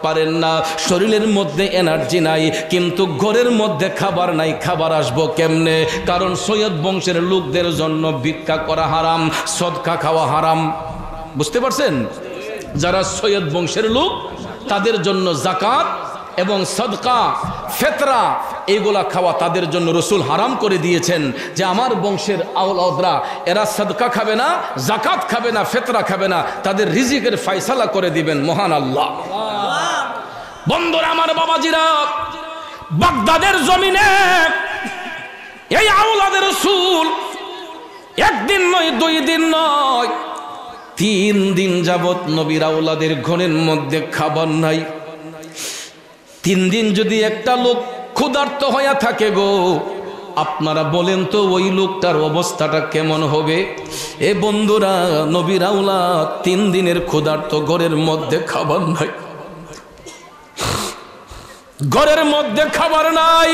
পারেন না, শরীরের মধ্যে এনার্জি নাই, কিন্তু ঘরের মধ্যে খাবার নাই, খাবার আসবো কেমনে? কারণ সৈয়দ বংশের লোকদের জন্য ভিক্ষা করা হারাম, সদকা খাওয়া হারাম। বুঝতে পারছেন? যারা সৈয়দ বংশের লোক তাদের জন্য যাকাত এবং সদকা, ফিতরা এইগুলা খাওয়া তাদের জন্য রাসূল হারাম করে দিয়েছেন, যে আমার বংশের আওলাদরা এরা সদকা খাবে না, যাকাত খাবে না, ফিতরা খাবে না, তাদের রিজিকের ফয়সালা করে দিবেন মহান আল্লাহ। বন্ধুরা আমার, বাবাজিরা, বাগদাদের জমিনে এই আওলাদে রাসূল একদিন নয়, 2 দিন নয়, 3 দিন যাবত নবীর আওলাদের ঘরের মধ্যে খাবার নাই। 3 দিন যদি একটা লোক ক্ষুধার্ত হইয়া থাকে গো, আপনারা বলেন তো ওই লোকটার অবস্থাটা কেমন হবে? এ বন্ধুরা, নবীর আওলাদ 3 দিনের ক্ষুধার্ত, ঘরের মধ্যে খাবার নাই, ঘরের মধ্যে খাবার নাই।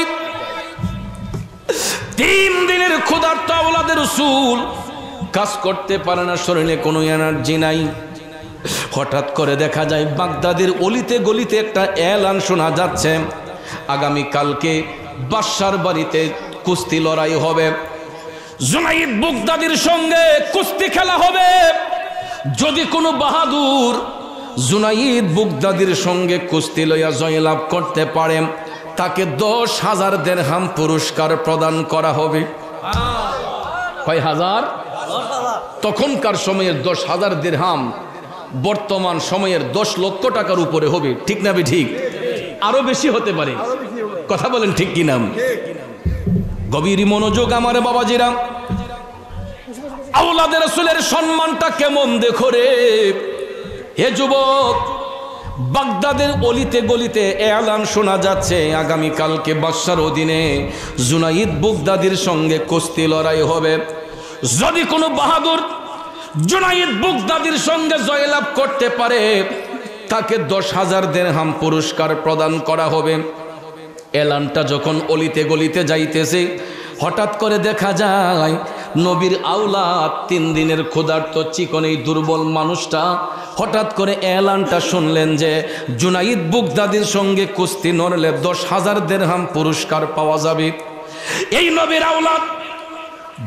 3 দিনের ক্ষুধার্ত আওলাদের রাসূল কাজ করতে পারে না, শরীরে কোনো এনার্জি নাই। হঠাৎ করে দেখা যায় বাগদাদের অলিতে গলিতে একটা এলান শোনা যাচ্ছে, আগামী কালকে বাদশার বাড়িতে কুস্তি লড়াই হবে, জুনাইদ বুগদাদির সঙ্গে কুস্তি খেলা হবে। যদি কোনো বাহাদুর জুনাইদ বুগদাদির সঙ্গে কুস্তি লইয়া জয়লাভ করতে পারে, তাকে 10,000 দিরহাম পুরস্কার প্রদান করা হবে। কয় হাজার? তখনকার সময়ের 10,000 দিরহাম বর্তমান সময়ের 10 লক্ষ টাকার উপরে হবে। ঠিক না ঠিক? আরো বেশি হতে পারে। কথা বলেন ঠিক কিনা? গভীর মনোযোগ আমার বাবাজিরা। আওলাদে রাসূলের সম্মানটা কেমন দেখো রে। হে যুবক, বাগদাদের অলিতে গলিতে এলান শোনা যাচ্ছে, আগামী কালকে বাদশার অধীনে জুনাইদ বুগদাদির সঙ্গে কুস্তি লড়াই হবে। যদি কোনো বাহাদুর জুনাইদ বুগদাদির সঙ্গে জয়লাভ করতে পারে, তাকে 10,000 দিরহাম পুরস্কার প্রদান করা হবে। এলানটা যখন অলিতে গলিতে যাইতেছে, হঠাৎ করে দেখা যায় নবীর আওলাদ 3 দিনের ক্ষুধার্ত চিকন এই দুর্বল মানুষটা হঠাৎ করে এলানটা শুনলেন যে জুনাইদ বুগদাদির সঙ্গে কুস্তি লড়লে 10,000 দিরহাম পুরস্কার পাওয়া যাবে। এই নবীর আওলাদ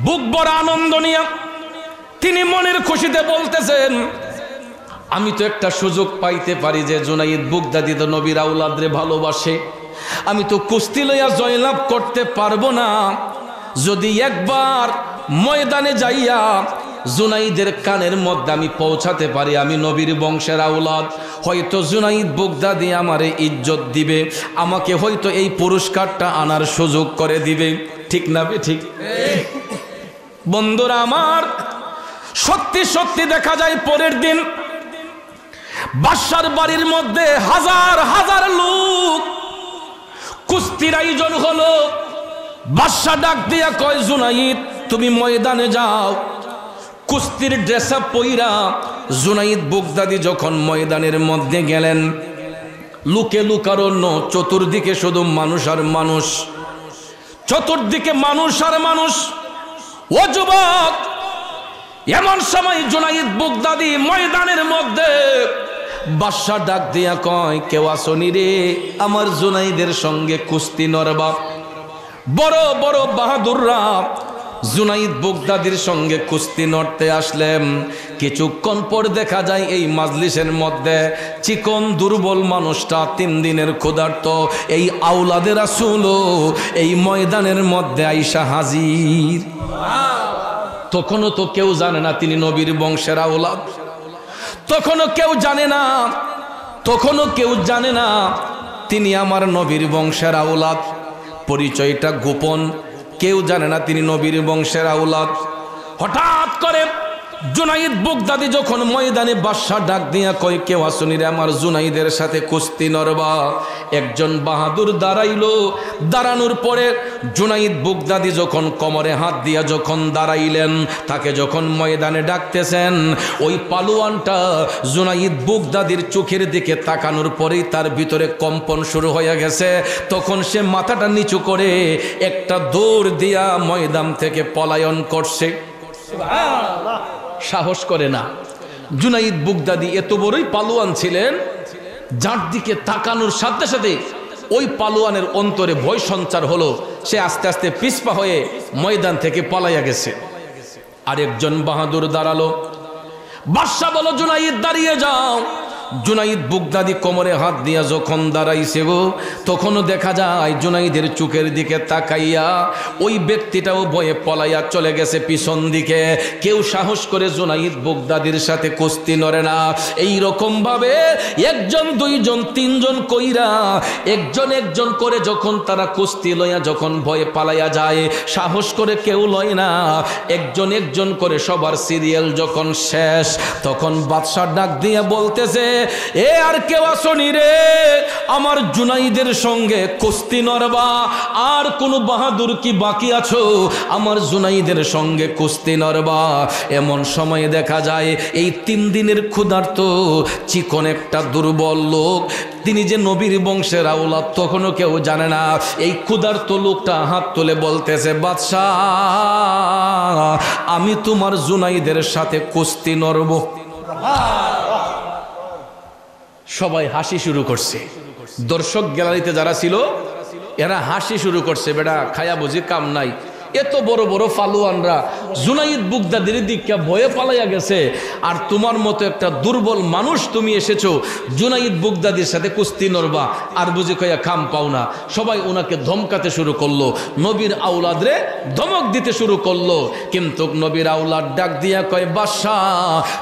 বুক বড় আনন্দ নিয়ে তিনি মনের খুশিতে বলতেছেন, আমি তো একটা সুযোগ পাইতে পারি যে জুনাইদ বুগদাদি তো নবীর আওলাদরে ভালোবাসে, আমি তো কুস্তি লইয়া জয়লাভ করতে পারবো না। যদি একবার ময়দানে যাইয়া জুনাইদের কানের মধ্যে আমি পৌঁছাতে পারি আমি নবীর বংশের আওলাদ, হয়তো জুনাইদ বুগদাদি আমারে ইজ্জত দিবে, আমাকে হয়তো এই পুরস্কারটা আনার সুযোগ করে দিবে। ঠিক না ঠিক? বন্ধুরা আমার, সত্যি সত্যি দেখা যায় পরের দিন বাদশার বাড়ির মধ্যে হাজার হাজার লোক কুস্তির আয়োজন হলো। বাদশা ডাক দিয়া কয়, জুনাইদ তুমি ময়দানে যাও। কুস্তির ড্রেস আপ পইরা জুনাইদ বুগদাদি যখন ময়দানের মধ্যে গেলেন, লুকে লুকারণ্য, চতুর্দিকে শুধু মানুষ আর মানুষ, চতুর্দিকে মানুষ আর মানুষ। ও যুবক, এমন সময় জুনাইদ বুগদাদি ময়দানের মধ্যে, বাদশা ডাক দিয়া কয়, কেউ আসনি রে আমার জুনাইদের সঙ্গে কুস্তি নরবা? বড় বড় বাহাদুররা জুনাইদ বুগদাদির সঙ্গে কুস্তি নড়তে আসলেন। কিছুক্ষণ পর দেখা যায় এই মাজলিসের মধ্যে চিকন দুর্বল মানুষটা 3 দিনের ক্ষুধার্ত এই আওলাদে রাসূল এই ময়দানের মধ্যে আইসা হাজির। তখনও তো কেউ জানে না তিনি নবীর বংশের আওলাদ, তখনও কেউ জানে না, তখনও কেউ জানে না তিনি আমার নবীর বংশের আওলাদ। পরিচয়টা গোপন, কেউ জানে না তিনি নবীর বংশের আওলাদ। হঠাৎ করে জুনাইদ বুগদাদি যখন ময়দানে, বাদশা ডাক দিয়া কয়, কেউ আসনি রে আমার জুনাইদের সাথে কুস্তি নরবা? একজন বাহাদুর দাঁড়াইলো। দাঁড়ানোর পরে জুনাইদ বুগদাদি যখন কোমরে হাত দিয়া যখন দাঁড়াইলেন, তাকে যখন ময়দানে ডাকতেছেন, ওই পালোয়ানটা জুনাইদ বুগদাদির চোখের দিকে তাকানোর পরেই তার ভিতরে কম্পন শুরু হয়ে গেছে। তখন সে মাথাটা নিচু করে একটা দৌড় দিয়া ময়দান থেকে পলায়ন করছে। সাহস করে না। জুনাইদ বুগদাদি এত বড়ই পালোয়ান ছিলেন, যার দিকে তাকানোর সাথে সাথে ওই পালোয়ানের অন্তরে ভয় সঞ্চার হলো। সে আস্তে আস্তে পিছপা হয়ে ময়দান থেকে পালাইয়া গেছে। আরেকজন বাহাদুর দাঁড়ালো। বাদশা বলো, জুনাইদ দাঁড়িয়ে যাও। জুনাইদ বুগদাদি কোমরে হাত দিয়া যখন দাঁড়াইছে গো, তখনও দেখা যায় জুনাইদের চোখের দিকে তাকাইয়া ওই ব্যক্তিটাও ভয়ে পলাইয়া চলে গেছে পিছন দিকে। কেউ সাহস করে জুনাইদ বুগদাদির সাথে কুস্তি নড়ে না। এই রকম ভাবে একজন, দুইজন, তিনজন কইরা একজন একজন করে যখন তারা কুস্তি লইয়া যখন ভয়ে পালাইয়া যায়, সাহস করে কেউ লয় না। একজন একজন করে সবার সিরিয়াল যখন শেষ, তখন বাদশা ডাক দিয়া বলতেছে, এ আর কেউ আসনি রে আমার জুনাইদের সঙ্গে কুস্তি নরবা? আর কোন বাহাদুর কি বাকি আছো আমার জুনাইদের সঙ্গে কুস্তি নরবা? এমন সময়ে দেখা যায় এই 3 দিনের ক্ষুধার্ত চিকন একটা দুর্বল লোক, তিনি যে নবীর বংশের আওলাদ তখনও কেউ জানে না। এই ক্ষুধার্ত লোকটা হাত তুলে বলতেছে, বাদশাহ আমি তোমার জুনাইদের সাথে কুস্তি নরব। সবাই হাসি শুরু করছে, দর্শক গ্যালারিতে যারা ছিল এরা হাসি শুরু করছে, বেটা খায়া বুঝি কাম নাই, এত বড় বড় ফালুয়ানরা জুনাইদ বুগদাদির দিকে ভয়ে পালাইয়া গেছে, আর তোমার মতো একটা দুর্বল মানুষ তুমি এসেছো জুনাইদ বুগদাদির সাথে কুস্তি নরবা, আর বুঝি কয়া কাম পাও না। সবাই ওনাকে ধমকাতে শুরু করলো, নবীর আওলাদরে ধমক দিতে শুরু করলো। কিন্তু নবীর আওলাদ ডাক দিয়া কয়, বাদশাহ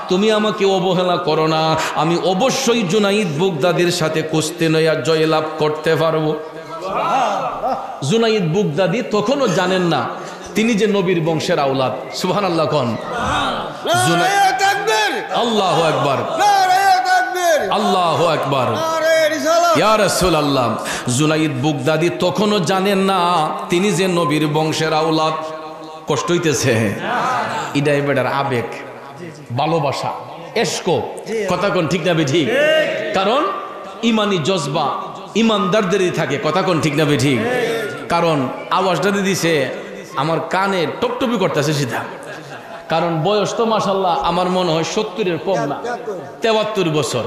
তুমি আমাকে অবহেলা করো না, আমি অবশ্যই জুনাইদ বুগদাদির সাথে কুস্তি নয়া জয়লাভ করতে পারবো। জুনাইদ বুগদাদি তখনও জানেন না তিনি যে নবীর বংশের আওলাদ। সুবহানাল্লাহ কোন আল্লাহু আকবার, আল্লাহু আকবার, ইয়া রাসূলুল্লাহ। জুনাইদ বুগদাদি তখনও জানেন না তিনি যে নবীর বংশের আওলাদ। কষ্ট হইতেছে, ইডাই বেটার আবেগ, ভালোবাসা, এশকো, কথা কোন ঠিক না ঠিক? কারণ ইমানি জজবা ইমানদারদেরই থাকে, কথা কোন ঠিক না ঠিক? কারণ আওয়াজটা দিছে আমার কানে টপটপি করতেছে সিধা, কারণ বয়স তো মাশাআল্লাহ আমার মনে হয় 70-এর কম না, 73 বছর।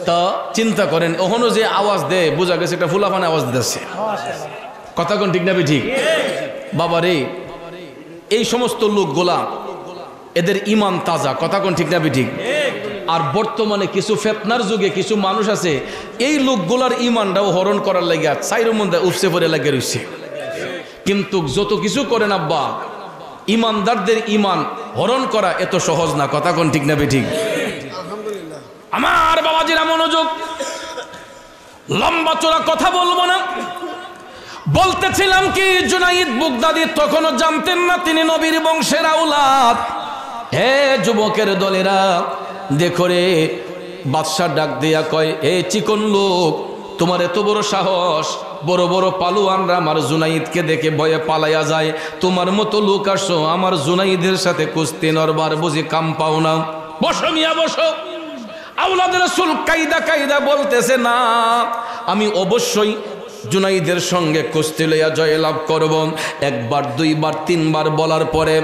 তো চিন্তা করেন ওখানে যে আওয়াজ দেয় বোঝা গেছে একটা ফুলাফানে আওয়াজ দিতেছে, কথা কোন ঠিক না ঠিক? বাবারে এই সমস্ত লোকগুলা এদের ইমান তাজা, কথা কোন ঠিক না ঠিক? আর বর্তমানে কিছু ফেতনার যুগে কিছু মানুষ আছে এই লোকগুলার ইমানটাও হরণ করার লাগে চাইর মধ্যে উপসে পড়ে লাগে রয়েছে। কিন্তু যত কিছু করেন আব্বা, ইমানদারদের ইমান হরণ করা এত সহজ না, কথা কোন ঠিক না ঠিক? আমার বাবাজিরা মনোযোগ, লম্বা চোরা কথা বলবো না। বলতেছিলাম কি, জুনাইদ বুগদাদি তখনও জানতেন না তিনি নবীর বংশের আওলাদ। হে যুবকের দলেরা দেখো রে, বাদশা ডাক দিয়া কয়, এ চিকন লোক তোমার এত বড় সাহস, বড় বড় পালুয়ানরা আমার জুনাইদকে দেখে ভয়ে পালাইয়া যায়, তোমার মতো লোক আসো আমার জুনাইদের সাথে কুস্তি নরবার, বুঝি কাম পাও না? বসো মিয়া বসো। আওলাদ রাসূল কায়দা কায়দা বলতেছে, না আমি অবশ্যই জুনাইদের সঙ্গে কুস্তি লইয়া জয়লাভ করব। একবার দুইবার তিনবার বলার পরে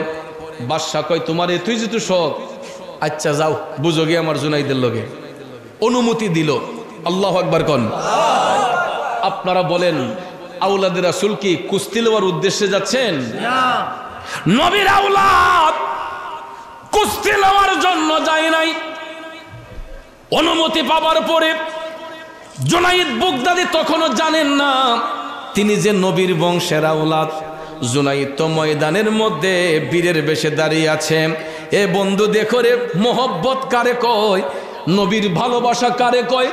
বাদশা কয়, তোমার এতই যেহেতু শখ, আচ্ছা যাও বুঝো গিয়ে আমার জুনাইদের লগে। অনুমতি দিল। আল্লাহু আকবার কোন। আপনারা বলেন আওলাদের রাসূল কি কুস্তি লওয়ার উদ্দেশ্যে যাচ্ছেন? না, নবীর আওলাদ কুস্তি লওয়ার জন্য যায় নাই। অনুমতি পাবার পরে জুনাইদ বুগদাদি তখনও জানেন না তিনি যে নবীর বংশের আওলাদ। জুনাইদ তো ময়দানের মধ্যে বীরের বেশে দাঁড়িয়ে আছে। এ বন্ধু দেখো রে, মোহব্বত কারে কয়, নবীর ভালোবাসা কারে কয়?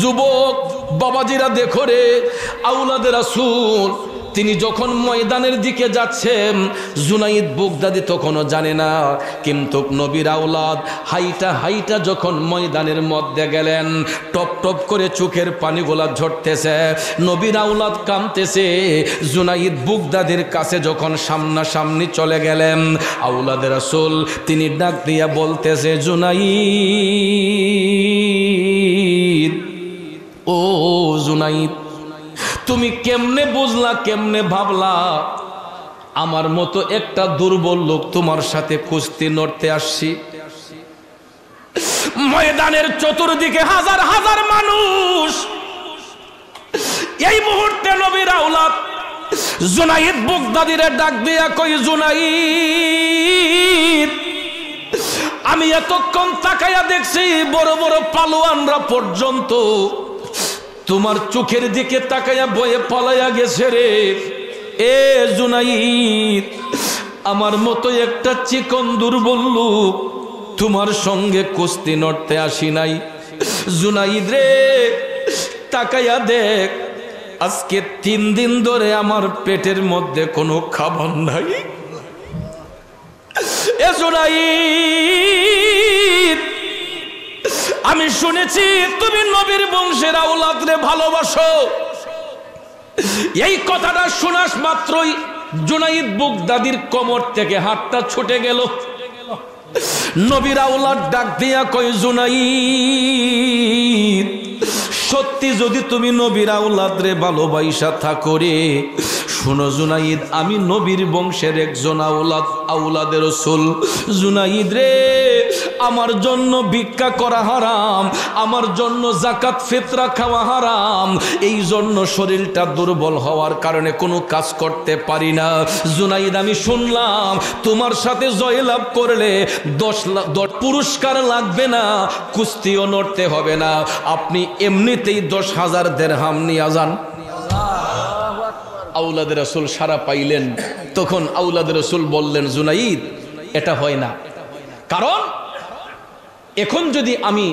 যুবক বাবাজিরা দেখো রে, আওলাদের রাসূল তিনি যখন ময়দানের দিকে যাচ্ছেন জুনাইদ বুগদাদি তখনও জানে না, কিন্তু নবীর আওলাদ হাইটা হাইটা যখন ময়দানের মধ্যে গেলেন, টপ টপ করে চোখের পানিগুলা ঝরতেছে, নবীর আওলাদ কাঁদতেছে। জুনাইদ বুগদাদির কাছে যখন সামনাসামনি চলে গেলেন, আওলাদের রাসূল তিনি ডাক দিয়া বলতেছে, জুনাইদ, ও জুনাইদ, তুমি কেমনে বুঝলা, কেমনে ভাবলা আমার মতো একটা দুর্বল লোক তোমার সাথে কুস্তি লড়তে আসছি? ময়দানের চতুর্দিকে হাজার হাজার মানুষ। এই মুহূর্তে নবীর আওলাদ জুনাইদ বুগদাদিরে ডাক দিয়া কই, জুনাইদ, আমি এতক্ষণ তাকাইয়া দেখছি বড় বড় পালোয়ানরা পর্যন্ত তোমার চোখের দিকে তাকাইয়া ভয়ে পালাইয়া গেছে রে। এ জুনাইদ, আমার মতো একটা চিকন দুর্বল লোক তোমার সঙ্গে কুস্তি লড়তে আসি নাই। জুনাইদ রে, তাকাইয়া দেখ, আজকে 3 দিন ধরে আমার পেটের মধ্যে কোনো খাবার নাই। এ জুনাইদ, আমি শুনেছি তুমি নবীর বংশের আওলাদরে ভালোবাসো। এই কথাটা শোনাস মাত্রই জুনাইদ বুগদাদির কোমর থেকে হাতটা ছুটে গেল। নবীর আওলাদ ডাক দিয়া কয়, জুনাইদ, সত্যি যদি তুমি নবীর আওলাদ রে ভালোবাসা থাকো রে, শোনো জুনাইদ, আমি নবীর বংশের একজন আওলাদের রাসূল। জুনাইদ রে, আমার জন্য ভিক্ষা করা হারাম, আমার জন্য যাকাত ফিতরা খাওয়া হারাম, এই জন্য শরীরটা দুর্বল হওয়ার কারণে কোনো কাজ করতে পারি না। জুনাইদ, আমি শুনলাম তোমার সাথে জয়লাভ করলে 10 পুরস্কার লাগবে না, কুস্তিও নড়তে হবে না, আপনি এমনিতেই 10,000 দিরহাম নিয়ে যান। আওলাদের রাসূল সারা পাইলেন। তখন আওলাদের রাসূল বললেন, জুনাইদ, এটা হয় না, কারণ এখন যদি আমি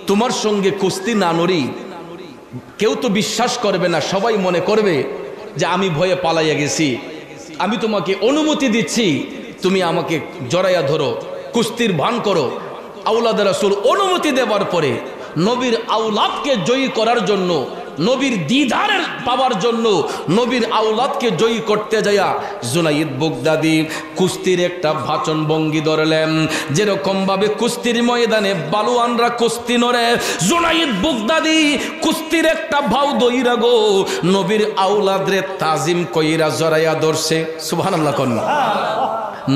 তোমার সঙ্গে কুস্তি না নড়ি, কেউ তো বিশ্বাস করবে না, সবাই মনে করবে যে আমি ভয়ে পালাইয়া গেছি। আমি তোমাকে অনুমতি দিচ্ছি, তুমি আমাকে জড়াইয়া ধরো, কুস্তির ভান করো। আওলাদের রাসূল অনুমতি দেওয়ার পরে নবীর আওলাদকে জয়ী করার জন্য, নবীর দিদারের পাওয়ার জন্য, নবীর আওলাদকে জয়ী করতে যায়া জুনাইদ বুগদাদি কুস্তির একটা ভাচন ভঙ্গি ধরলেন। যেরকম ভাবে কুস্তির ময়দানে বালুয়ানরা কুস্তি নড়ে, জুনাইদ বুগদাদি কুস্তির একটা ভাও দইরা গো নবীর আওলাদরে তাজিম কইরা জড়াইয়া ধরছে। সুবহানাল্লাহ কন্যা।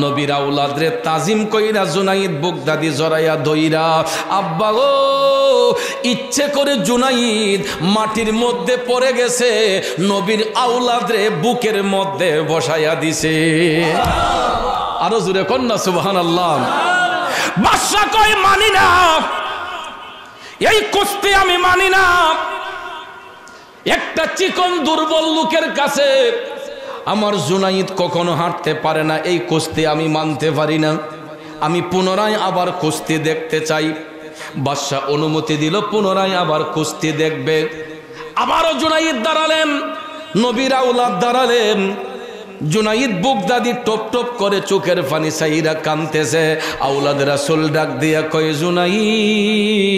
নবীর আওলাদরে তাজিম কইরা জুনাইদ বুগদাদি জড়াইয়া ধইরা, আব্বা গো, ইচ্ছে করে জুনাইদ মাটির মধ্যে পড়ে গেছে, নবীর আওলাদরে বুকের মধ্যে বসাইয়া দিছে। আরো জোরে কন্যা সুবহানাল্লাহ। বাদশা কয়, মানি না, এই কুস্তি আমি মানি না। একটা চিকন দুর্বল লোকের কাছে আমার জুনাইদ কখনো হাঁটতে পারে না, এই কুস্তি আমি মানতে পারি না, আমি পুনরায় আবার কুস্তি দেখতে চাই। বাদশা অনুমতি দিল, পুনরায় আবার কুস্তি দেখবে। আবারও জুনাইদ দাঁড়ালেন, নবীর আওলাদ দাঁড়ালেন। জুনাইদ বুগদাদি টপ টপ করে চোখের পানি সাইরা কাঁদতেছে। আওলাদ রাসূল ডাক দিয়া কয়, জুনাইদ,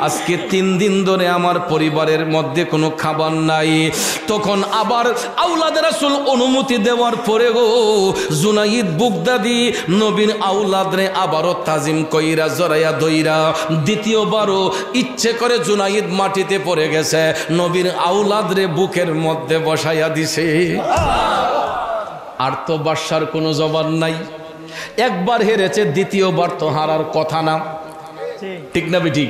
আজকে 3 দিন ধরে আমার পরিবারের মধ্যে কোনো খাবার নাই। তখন আবার আওলাদ রাসূল অনুমতি দেওয়ার পরে গো জুনাইদ বুগদাদি নবীর আওলাদরে আবারও তাজিম কইরা জড়াইয়া ধইরা দ্বিতীয়বারও ইচ্ছে করে জুনাইদ মাটিতে পড়ে গেছে, নবীর আওলাদরে বুকের মধ্যে বসাইয়া দিছে। আর তো বাদশার কোনো জবাব নাই। একবার হেরেছে, দ্বিতীয়বার তো হারার কথা না, ঠিক না বেঠিক?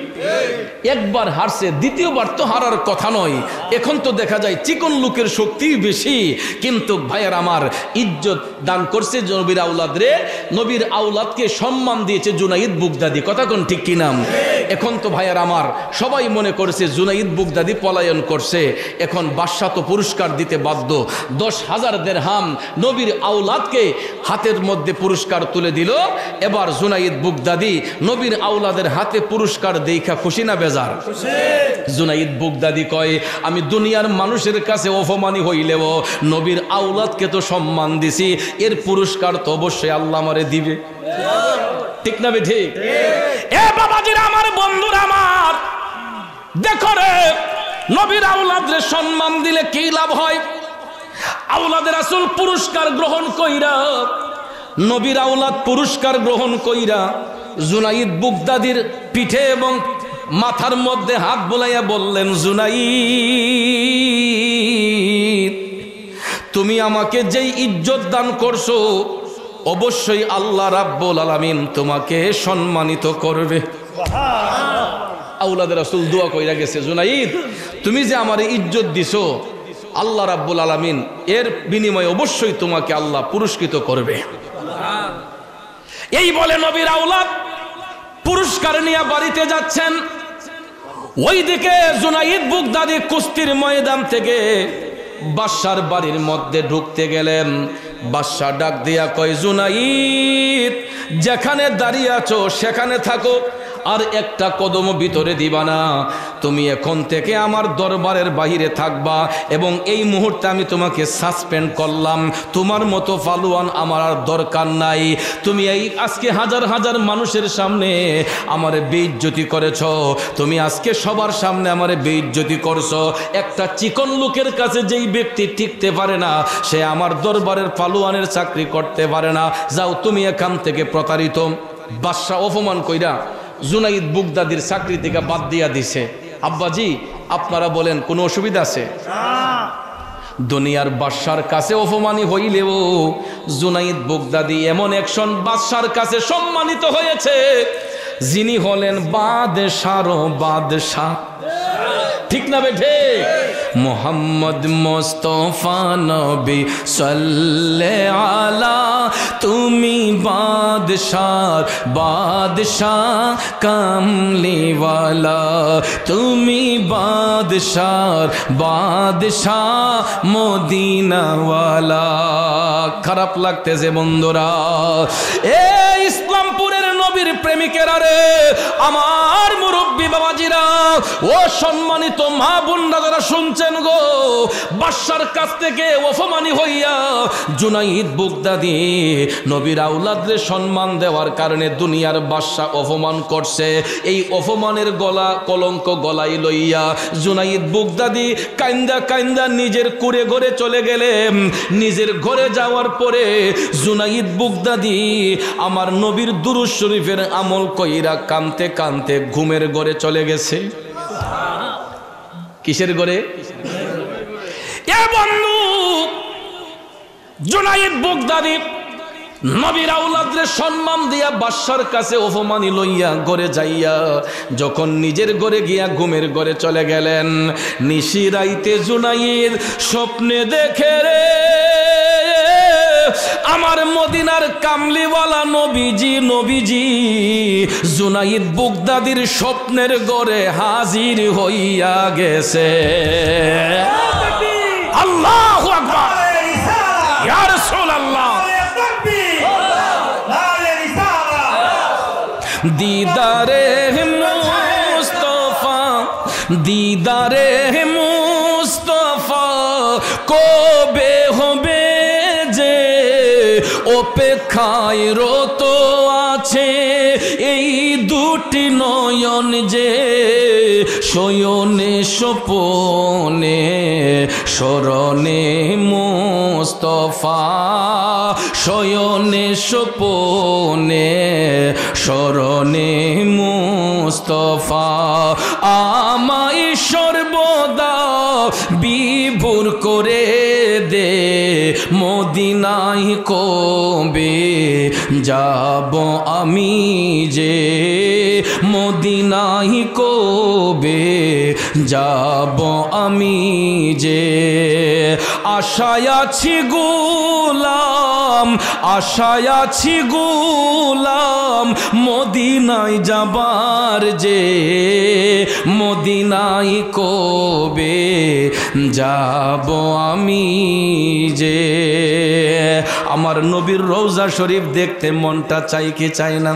একবার হারছে, দ্বিতীয়বার তো হারার কথা নয়। এখন তো দেখা যায় চিকন লোকের শক্তি বেশি, কিন্তু ভাইয়ের আমার ইজ্জত দান করছে নবীর আওলাদ রে, নবীর আওলাদকে সম্মান দিয়েছে জুনাইদ বুগদাদি। কথা কোন ঠিক কি নাম? এখন তো ভাইয়ের আমার সবাই মনে করছে জুনাইদ বুগদাদি পলায়ন করছে, এখন বাদশা তো পুরস্কার দিতে বাধ্য। 10,000 দিরহাম নবীর আওলাদকে হাতের মধ্যে পুরস্কার তুলে দিল। এবার জুনাইদ বুগদাদি নবীর আওলাদের হাতে পুরস্কার দেখা খুশি না বেজার? জুনাইদ বুগদাদি কয়, আমি দুনিয়ার মানুষের কাছে অপমানী হইলেও নবীর আওলাদকে তো সম্মান দিছি, এর পুরস্কার তো অবশ্যই আল্লাহ আমারে দিবে। ঠিক না বে ঠিক? এ বাবাজিরা আমার, বন্ধুরা আমার, দেখো রে, নবীর আওলাদরে সম্মান দিলে কি লাভ হয়? আওলাদের রাসূল পুরস্কার গ্রহণ কইরা, নবীর আওলাদ পুরস্কার গ্রহণ কইরা জুনাইদ বুগদাদির পিঠে এবং মাথার মধ্যে হাত বুলাইয়া বললেন, জুনাইদ, তুমি আমাকে যেই ইজ্জত দান করছো, অবশ্যই আল্লাহ রাব্বুল আলামিন তোমাকে সম্মানিত করবে। আওলাদ রাসূল দোয়া কইরা গেছে, জুনাইদ, তুমি যে আমার ইজ্জত দিছো, আল্লাহ রাব্বুল আলামিন এর বিনিময়ে অবশ্যই তোমাকে আল্লাহ পুরস্কৃত করবে। এই বলে নবীর আওলাদ পুরস্কার নিয়ে বাড়িতে যাচ্ছেন। ওইদিকে জুনাইদ বুগদাদি কুস্তির ময়দান থেকে বাদশার বাড়ির মধ্যে ঢুকতে গেলেন। বাদশা ডাক দিয়া কয়, জুনাইদ, যেখানে দাঁড়িয়ে আছো সেখানে থাকো, আর একটা কদম ভিতরে দিবা না। তুমি এখন থেকে আমার দরবারের বাইরে থাকবা এবং এই মুহূর্তে আমি তোমাকে সাসপেন্ড করলাম। তোমার মতো ফালুয়ান আমার আর দরকার নাই। তুমি এই আজকে হাজার হাজার মানুষের সামনে আমারে বেইজ্জতি করেছ, তুমি আজকে সবার সামনে আমারে বেইজ্জতি করছো। একটা চিকন লোকের কাছে যেই ব্যক্তি টিকতে পারে না, সে আমার দরবারের ফালুয়ানের চাকরি করতে পারে না। যাও তুমি এখান থেকে প্রতারিত। বাদশা অপমান কইরা জুনাইদ বুগদাদির চাকরি থেকে বাদ দিয়া দিছে। আব্বাজি আপনারা বলেন কোনো অসুবিধা আছে? দুনিয়ার বাদশার কাছে অপমানী হইলেও জুনাইদ বুগদাদি এমন একজন বাদশার কাছে সম্মানিত হয়েছে যিনি হলেন বাদশারও বাদশাহ। ঠিক না বেঠে? মোহাম্মদ মুস্তাফা নবী সাল্লাল্লাহু আলা, তুমি বাদশার বাদশাহ কামলিওয়ালা, তুমি বাদশার বাদশাহ মদিনাওয়ালা। খারাপ লাগতেছে বন্ধুরা? এই ইসলামপুরের নবীর প্রেমিকেরা রে, আমার মুরব্বী বাবাজিরা, ও সম্মানিত মা বোনরা যারা শুনছেন গো, বাদশার কাছ থেকে অপমানী হইয়া জুনাইদ বুগদাদি নবীর আওলাদরে সম্মান দেওয়ার কারণে দুনিয়ার বাদশা অপমান করছে। এই অপমানের গলা কলঙ্ক গলায় লইয়া জুনাইদ বুগদাদি কাইন্দা কাইন্দা নিজের কুড়ে ঘরে চলে গেলেন। নিজের ঘরে যাওয়ার পরে জুনাইদ বুগদাদি আমার নবীর দুরূদ শরীফের আমল কইরা কানতে কানতে ঘুমের ঘরে চলে গেছে। কিসের ঘরে? এ বন্ধু, জুনাইদ বুগদাদি নবীর আওলাদরে সম্মান দিয়া বাদশার কাছে অপমানী লইয়া ঘরে যাইয়া যখন নিজের ঘরে গিয়া ঘুমের ঘরে চলে গেলেন, নিশি রাইতে জুনাইদ স্বপ্নে দেখে রে আমার মদিনার কামলিওয়ালা নবীজি, নবীজি জুনাইদ বুগদাদির স্বপ্নের ঘরে হাজির হইয়া গেছে। আল্লাহু আকবার, ইয়া রাসূলুল্লাহ। দিদারে মুস্তাফা, দিদারে মুস্তাফা কবে হবে যে অপেক্ষায় রত আছে এই দুটি নয়ন যে শয়নে স্বপনে স্মরণে মুস্তাফা, শয়নে স্বপনে স্মরণে মুস্তাফা আমায় সর্বদা বিভোর করে দে মদিনায় কবে যাব আমি যে, মদিনায় কবে যাব আমি যে। আশায় আছি গোলাম, আশায় আছি গোলাম মদিনায় যাবার যে, মদিনায় কবে যাব আমি যে। আমার নবীর রওজা শরীফ দেখতে মনটা চাই কি চাই না?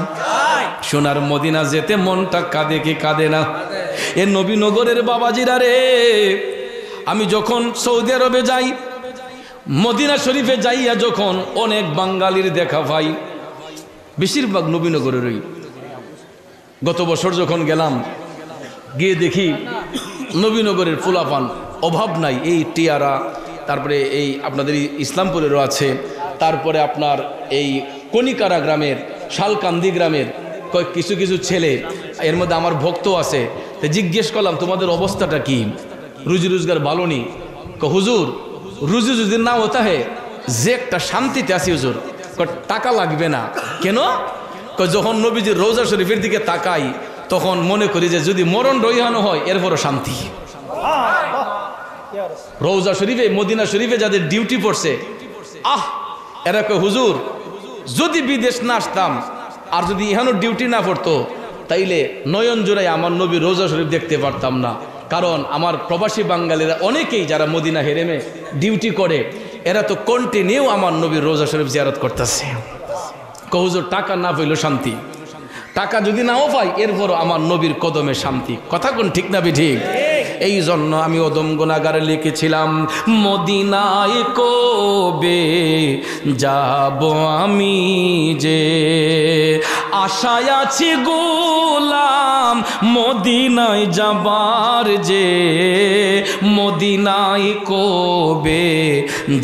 সোনার মদিনা যেতে মনটা কাঁদে কি কাঁদে না? এ নবীনগরের বাবাজিরা রে, আমি যখন সৌদি আরবে যাই, মদিনা শরীফে যাইয়া যখন অনেক বাঙালির দেখা পাই, বেশিরভাগ নবীনগরেরই। গত বছর যখন গেলাম, গিয়ে দেখি নবীনগরের ফুলাপান অভাব নাই। এই টিয়ারা, তারপরে এই আপনাদের ইসলামপুরেরও আছে, তারপরে আপনার এই কনিকারা গ্রামের, শালকান্দি গ্রামের কিছু কিছু ছেলে, এর মধ্যে আমার ভক্ত আছে। তো জিজ্ঞেস করলাম তোমাদের অবস্থাটা কি, রুজি রোজগার ভালো নি? হুজুর রুজি যদি না হতা হে যে একটা শান্তিতে আছি হুজুর, টাকা লাগবে না। কেন? যখন নবীজির রওজা শরীফের দিকে তাকাই তখন মনে করি যে যদি মরণ রইহানো হয় এরপরও শান্তি। রওজা শরীফে, মদিনা শরীফে যাদের ডিউটি পড়ছে, এরা কয় হুজুর যদি বিদেশ না আসতাম আর যদি ইহানো ডিউটি না পড়তো তাইলে নয়ন জোড়ায় আমার নবী রওজা শরীফ দেখতে পারতাম না। কারণ আমার প্রবাসী বাঙালিরা অনেকেই যারা মদিনা হেরেমে ডিউটি করে, এরা তো কন্টিনিউ আমার নবীর রওজা শরীফ জিয়ারত করতেছে। হুজুর টাকা না পেলেও শান্তি, টাকা যদি নাও পাই এরপরও আমার নবীর কদমে শান্তি। কথা কোন ঠিক না ঠিক? এই জন্য আমি ওদম গুনাহগারে লিখেছিলাম, মদিনায় কবে যাব আমি যে, আশায় আছি গোলাম মদিনায় যাবার যে, মদিনায় কবে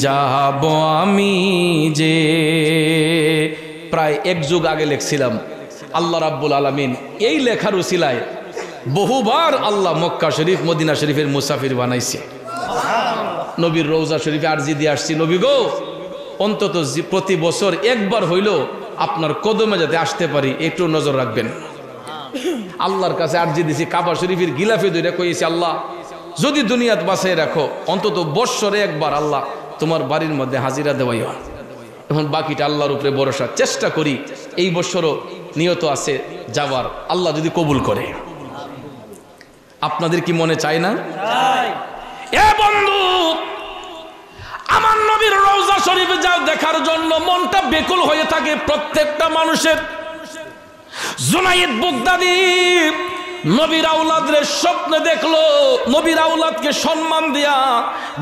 যাব আমি যে। প্রায় এক যুগ আগে লিখছিলাম। আল্লাহ রাব্বুল আলামিন এই লেখার উসিলায় বহুবার আল্লাহ মক্কা শরীফ মদিনা শরীফের মুসাফির বানাইছে। নবীর রওজা শরীফে আরজি দিয়ে আসছি, নবী গো অন্তত প্রতি বছর একবার হইল আপনার কদমে যাতে আসতে পারি একটু নজর রাখবেন। আল্লাহর কাছে আরজি দিছি, কাবা শরীফের গিলাফে ধরে কইছি, আল্লাহ যদি দুনিয়াত বাঁচাই রাখো অন্তত বৎসরে একবার আল্লাহ তোমার বাড়ির মধ্যে হাজিরা দেওয়াইও। এখন বাকিটা আল্লাহর উপরে ভরসা, চেষ্টা করি এই বছরও নিয়ত আছে যাবার, আল্লাহ যদি কবুল করে। আপনাদের কি মনে চায় না? এ বন্ধু, আমার নবীর রওজা শরীফে যা দেখার জন্য মনটা বেকুল হয়ে থাকে প্রত্যেকটা মানুষের। জুনাইদ বাগদাদী নবীর আওলাদরে স্বপ্নে দেখলো, নবীর আওলাদকে সম্মান দিয়া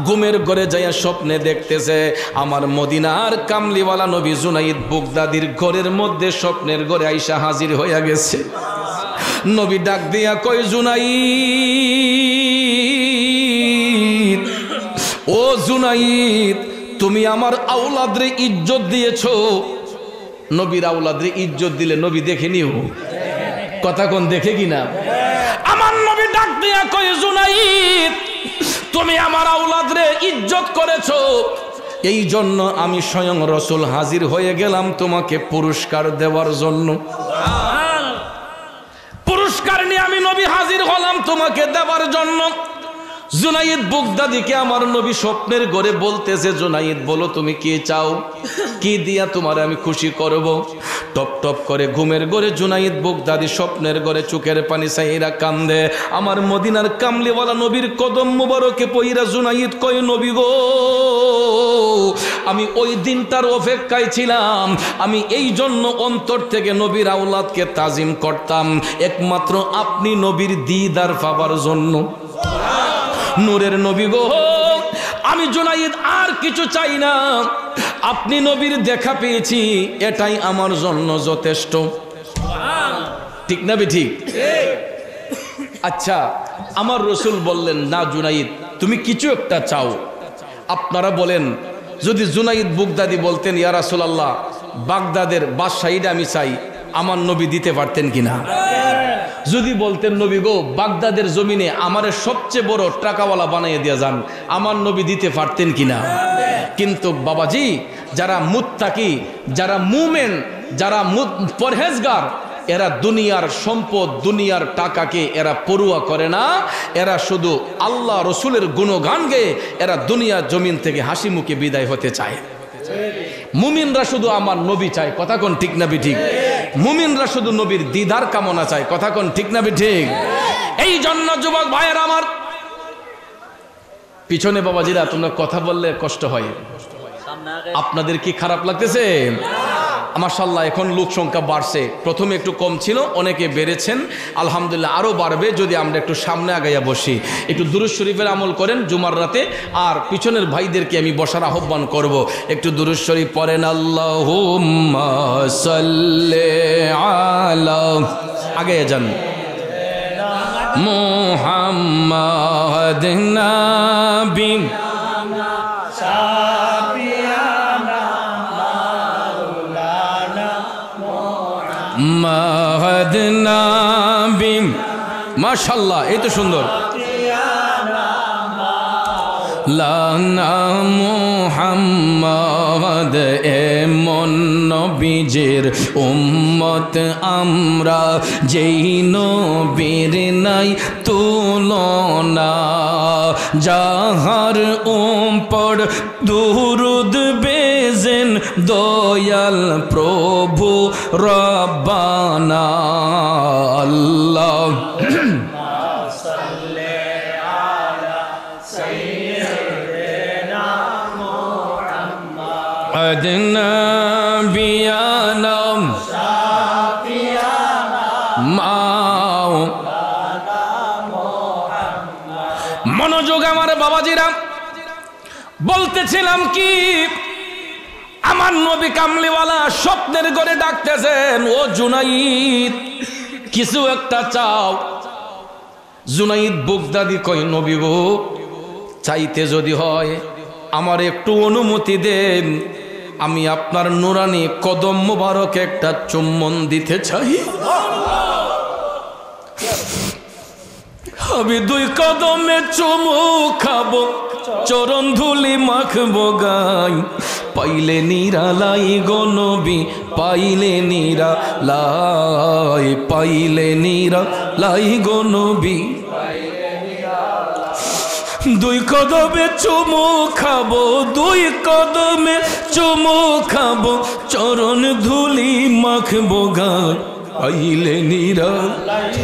ঘুমের ঘরে যাইয়া স্বপ্নে দেখতেছে আমার মদিনার কামলিওয়ালা নবী জুনাইদ বাগদাদীর ঘরের মধ্যে স্বপ্নের ঘরে আইসা হাজির হইয়া গেছে। নবী ডাক দিয়া কয়, জুনাইদ, ও জুনাইদ, তুমি আমার আওলাদরে ইজ্জত দিয়েছো। নবীর আওলাদরে ইজ্জত দিলে নবী দেখে নিও, কথা কোন দেখে কিনা? আমার নবী ডাক দিয়া কয়, জুনাইদ, তুমি আমার আওলাদরে ইজ্জত করেছো, এই জন্য আমি স্বয়ং রাসূল হাজির হয়ে গেলাম তোমাকে পুরস্কার দেওয়ার জন্য। পুরস্কার নিয়ে আমি নবী হাজির হলাম তোমাকে দেওয়ার জন্য। জুনাইদ বাগদাদীকে আমার নবী স্বপ্নের ঘরে বলতেছে, জুনাইদ বলো তুমি কি চাও, কি দিয়া তোমার আমি খুশি করব। টপ টপ করে ঘুমের ঘরে জুনাইদ বাগদাদী স্বপ্নের ঘরে চোখের পানি চাইরা কান্দে। আমার মদিনার কামলিওয়ালা নবীর কদম মুবারকে পইরা জুনাইদ কয়, নবী গো, আমি ওই দিনটার অপেক্ষায় ছিলাম। আমি এই জন্য অন্তর থেকে নবীর আওলাদকে তাজিম করতাম একমাত্র আপনি নবীর দিদার পাবার জন্য। নূরের নবী গো, আমি জুনাইদ আর কিছু চাই না, আপনি নবীর দেখা পেয়েছি, এটাই আমার জন্য যথেষ্ট। ঠিক না ঠিক? আচ্ছা, আমার রাসূল বললেন, না জুনাইদ, তুমি কিছু একটা চাও। আপনারা বলেন, যদি জুনাইদ বাগদাদী বলতেন, ইয়া রাসূলুল্লাহ, বাগদাদের বাদশাহীটা আমি চাই, আমার নবী দিতে পারতেন কিনা? যদি বলতেন, নবী গো, বাগদাদের জমিনে আমারে সবচেয়ে বড় টাকাওয়ালা বানিয়ে দিয়ে যান, আমার নবী দিতে পারতেন কিনা? কিন্তু বাবাজি, যারা মুত্তাকি, যারা মুমিন, যারা পরহেজগার, এরা দুনিয়ার সম্পদ, দুনিয়ার টাকাকে এরা পরোয়া করে না। এরা শুধু আল্লাহ রসুলের গুণগান গেয়ে এরা দুনিয়ার জমিন থেকে হাসি মুখে বিদায় হতে চায়। মুমিনরা শুধু আমার নবী চায়, কথা কোন ঠিক না ঠিক? মুমিনরা শুধু নবীর দিদার কামনা চায়, কথা কোন ঠিক না ঠিক? এই জন্য যুবক ভাইয়ের আমার, পিছনে বাবাজিরা তোমরা কথা বললে কষ্ট হয়, আপনাদের কি খারাপ লাগতেছে? মাশাআল্লাহ, এখন লোক সংখ্যা বাড়ছে, প্রথমে একটু কম ছিল, অনেকে বেড়েছেন, আলহামদুলিল্লাহ আরো বাড়বে যদি আমরা একটু সামনে আগাইয়া বসি। একটু দুরূদ শরীফের আমল করেন জুমার রাতে, আর পিছনের ভাইদেরকে আমি বসার আহ্বান করব, একটু দুরূদ শরীফ পড়েন। আল্লাহুম্মা সাল্লি আলা, আগে যান, মুহাম্মাদ নবী মাহাদ নবী, মাশাআল্লাহ, এই তো সুন্দর। লানা মুহাম্মাদ এমন নবীজির উম্মত আমরা, যেই নবীর নাই তুলনা, যাহার উপর দুরুদ বেজেন দয়াল প্রভু রব্বানা। আল্লাহ নবিয়ানা শাফিয়ানা মনোযোগ আমার বাবাজিরা, বলতেছিলাম কি, আমার নবী কামলিওয়ালা স্বপ্নের ঘরে ডাকতেছেন, ও জুনাইদ কিছু একটা চাও। জুনাইদ বুগদাদি কয়, নবী গো, চাইতে যদি হয় আমার একটু অনুমতি দেন, আমি আপনার নুরানি কদম মোবারক একটা চুম্বন দিতে চাই। আমি 2 কদমে চুমু খাবো, চরণ ধুলি মাখবো গাই, পাইলে নিরালাই গো নবী, পাইলে নিরালাই, পাইলে নিরালাই গো নবী। 2 কদমে চুমু খাবো, 2 কদমে চুমু খাবো, চরণ ধুলি মাখবো গাই, পাইলে নিরালাই,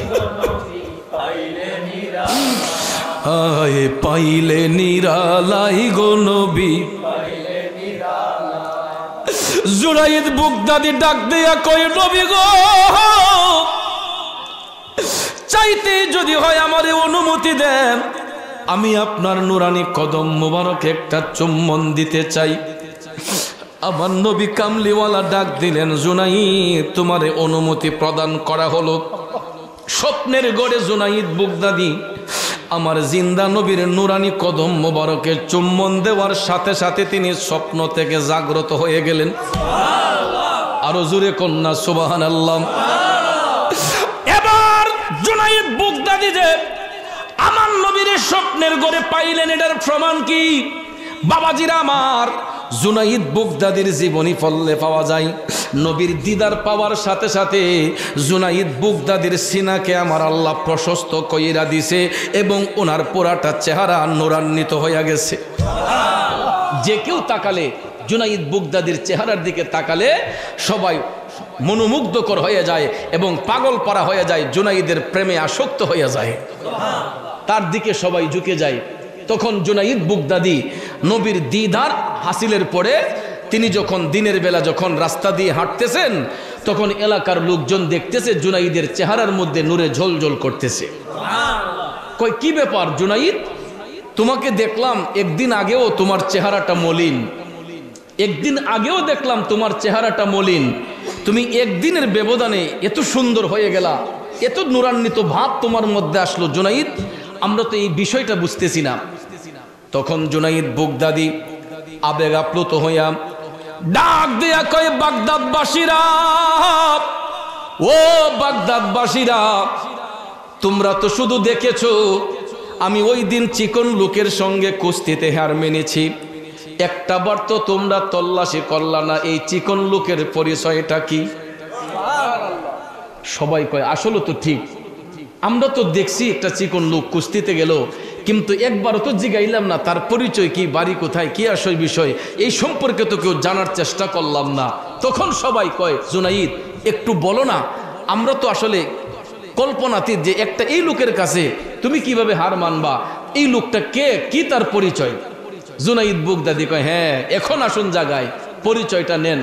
আয় পাইলে নিরালাই গো নবী। জুনাইদ বুগদাদি ডাক দিয়া কয়, নবী গো, চাইতে যদি হয় আমারে অনুমতি দেন, আমি আপনার নুরানি কদম মোবারক একটা চুম্বন দিতে চাই। আমার নবী কামলিওয়ালা ডাক দিলেন, জুনাইদ তোমারে অনুমতি প্রদান করা হলো। স্বপ্নের গড়ে জুনাইদ বুগদাদি আমার জিন্দা নবীর নুরানি কদম মোবারকের চুম্বন দেওয়ার সাথে সাথে তিনি স্বপ্ন থেকে জাগ্রত হয়ে গেলেন। আরো জোরে কন্যা সুবহানাল্লাহ। এবার জুনাইদ বুগদাদি যে আমার নবীর স্বপ্নের ঘরে পাইলেন, এটার প্রমাণ কি বাবাজিরা আমার? জুনাইদ বুগদাদির জীবনী পড়লে পাওয়া যায়, নবীর দিদার পাওয়ার সাথে সাথে জুনাইদ বুগদাদির সিনাকে আমার আল্লাহ প্রশস্ত কইরা দিছে এবং ওনার পুরাটা চেহারা নূরান্বিত হয়ে গেছে। যে কেউ তাকালে, জুনাইদ বুগদাদির চেহারার দিকে তাকালে সবাই মনোমুগ্ধকর হয়ে যায় এবং পাগল পারা হয়ে যায়, জুনাইদের প্রেমে আসক্ত হয়ে যায়, তার দিকে সবাই ঝুঁকে যায়। তখন জুনাইদ বুগদাদি নবীর দিদার হাসিলের পরে তিনি যখন দিনের বেলা যখন রাস্তা দিয়ে হাঁটতেছেন, তখন এলাকার লোকজন দেখতেছে জুনাইদের চেহারার মধ্যে নূরে ঝলঝল করতেছে। কই কি ব্যাপার জুনাইদ, তোমাকে দেখলাম একদিন আগেও তোমার চেহারাটা মলিন, একদিন আগেও দেখলাম তোমার চেহারাটা মলিন, তুমি একদিনের ব্যবধানে এত সুন্দর হয়ে গেলা, এত নূরান্বিত ভাব তোমার মধ্যে আসলো জুনাইদ, আমরা তো এই বিষয়টা বুঝতেছি না। তখন জুনাইদ বুগদাদি আবেগ আপ্লুত হইয়া ডাক দিয়া কয়, বাগদাদবাসীরা, ও বাগদাদবাসীরা, তোমরা তো শুধু দেখেছো আমি ওই দিন চিকন লোকের সঙ্গে কুস্তিতে হার মেনেছি, একটা বার তো তোমরা তল্লাশি করলা না এই চিকন লোকের পরিচয়টা কি? সবাই কয় আসলে তো ঠিক, আমরা তো দেখছি একটা চিকন লোক কুস্তিতে গেল, কিন্তু একবারও তো জিগাইলাম না তার পরিচয় কি, বাড়ি কোথায়, কি আসল বিষয়, এই সম্পর্কে তো কেউ জানার চেষ্টা করলাম না। তখন সবাই কয়, জুনাইদ একটু বলো না, আমরা তো আসলে কল্পনাতীত যে একটা এই লোকের কাছে তুমি কিভাবে হার মানবা, এই লোকটা কে, কি তার পরিচয়? জুনাইদ বুগদাদি কয়, হ্যাঁ এখন আসুন জায়গায় পরিচয়টা নেন।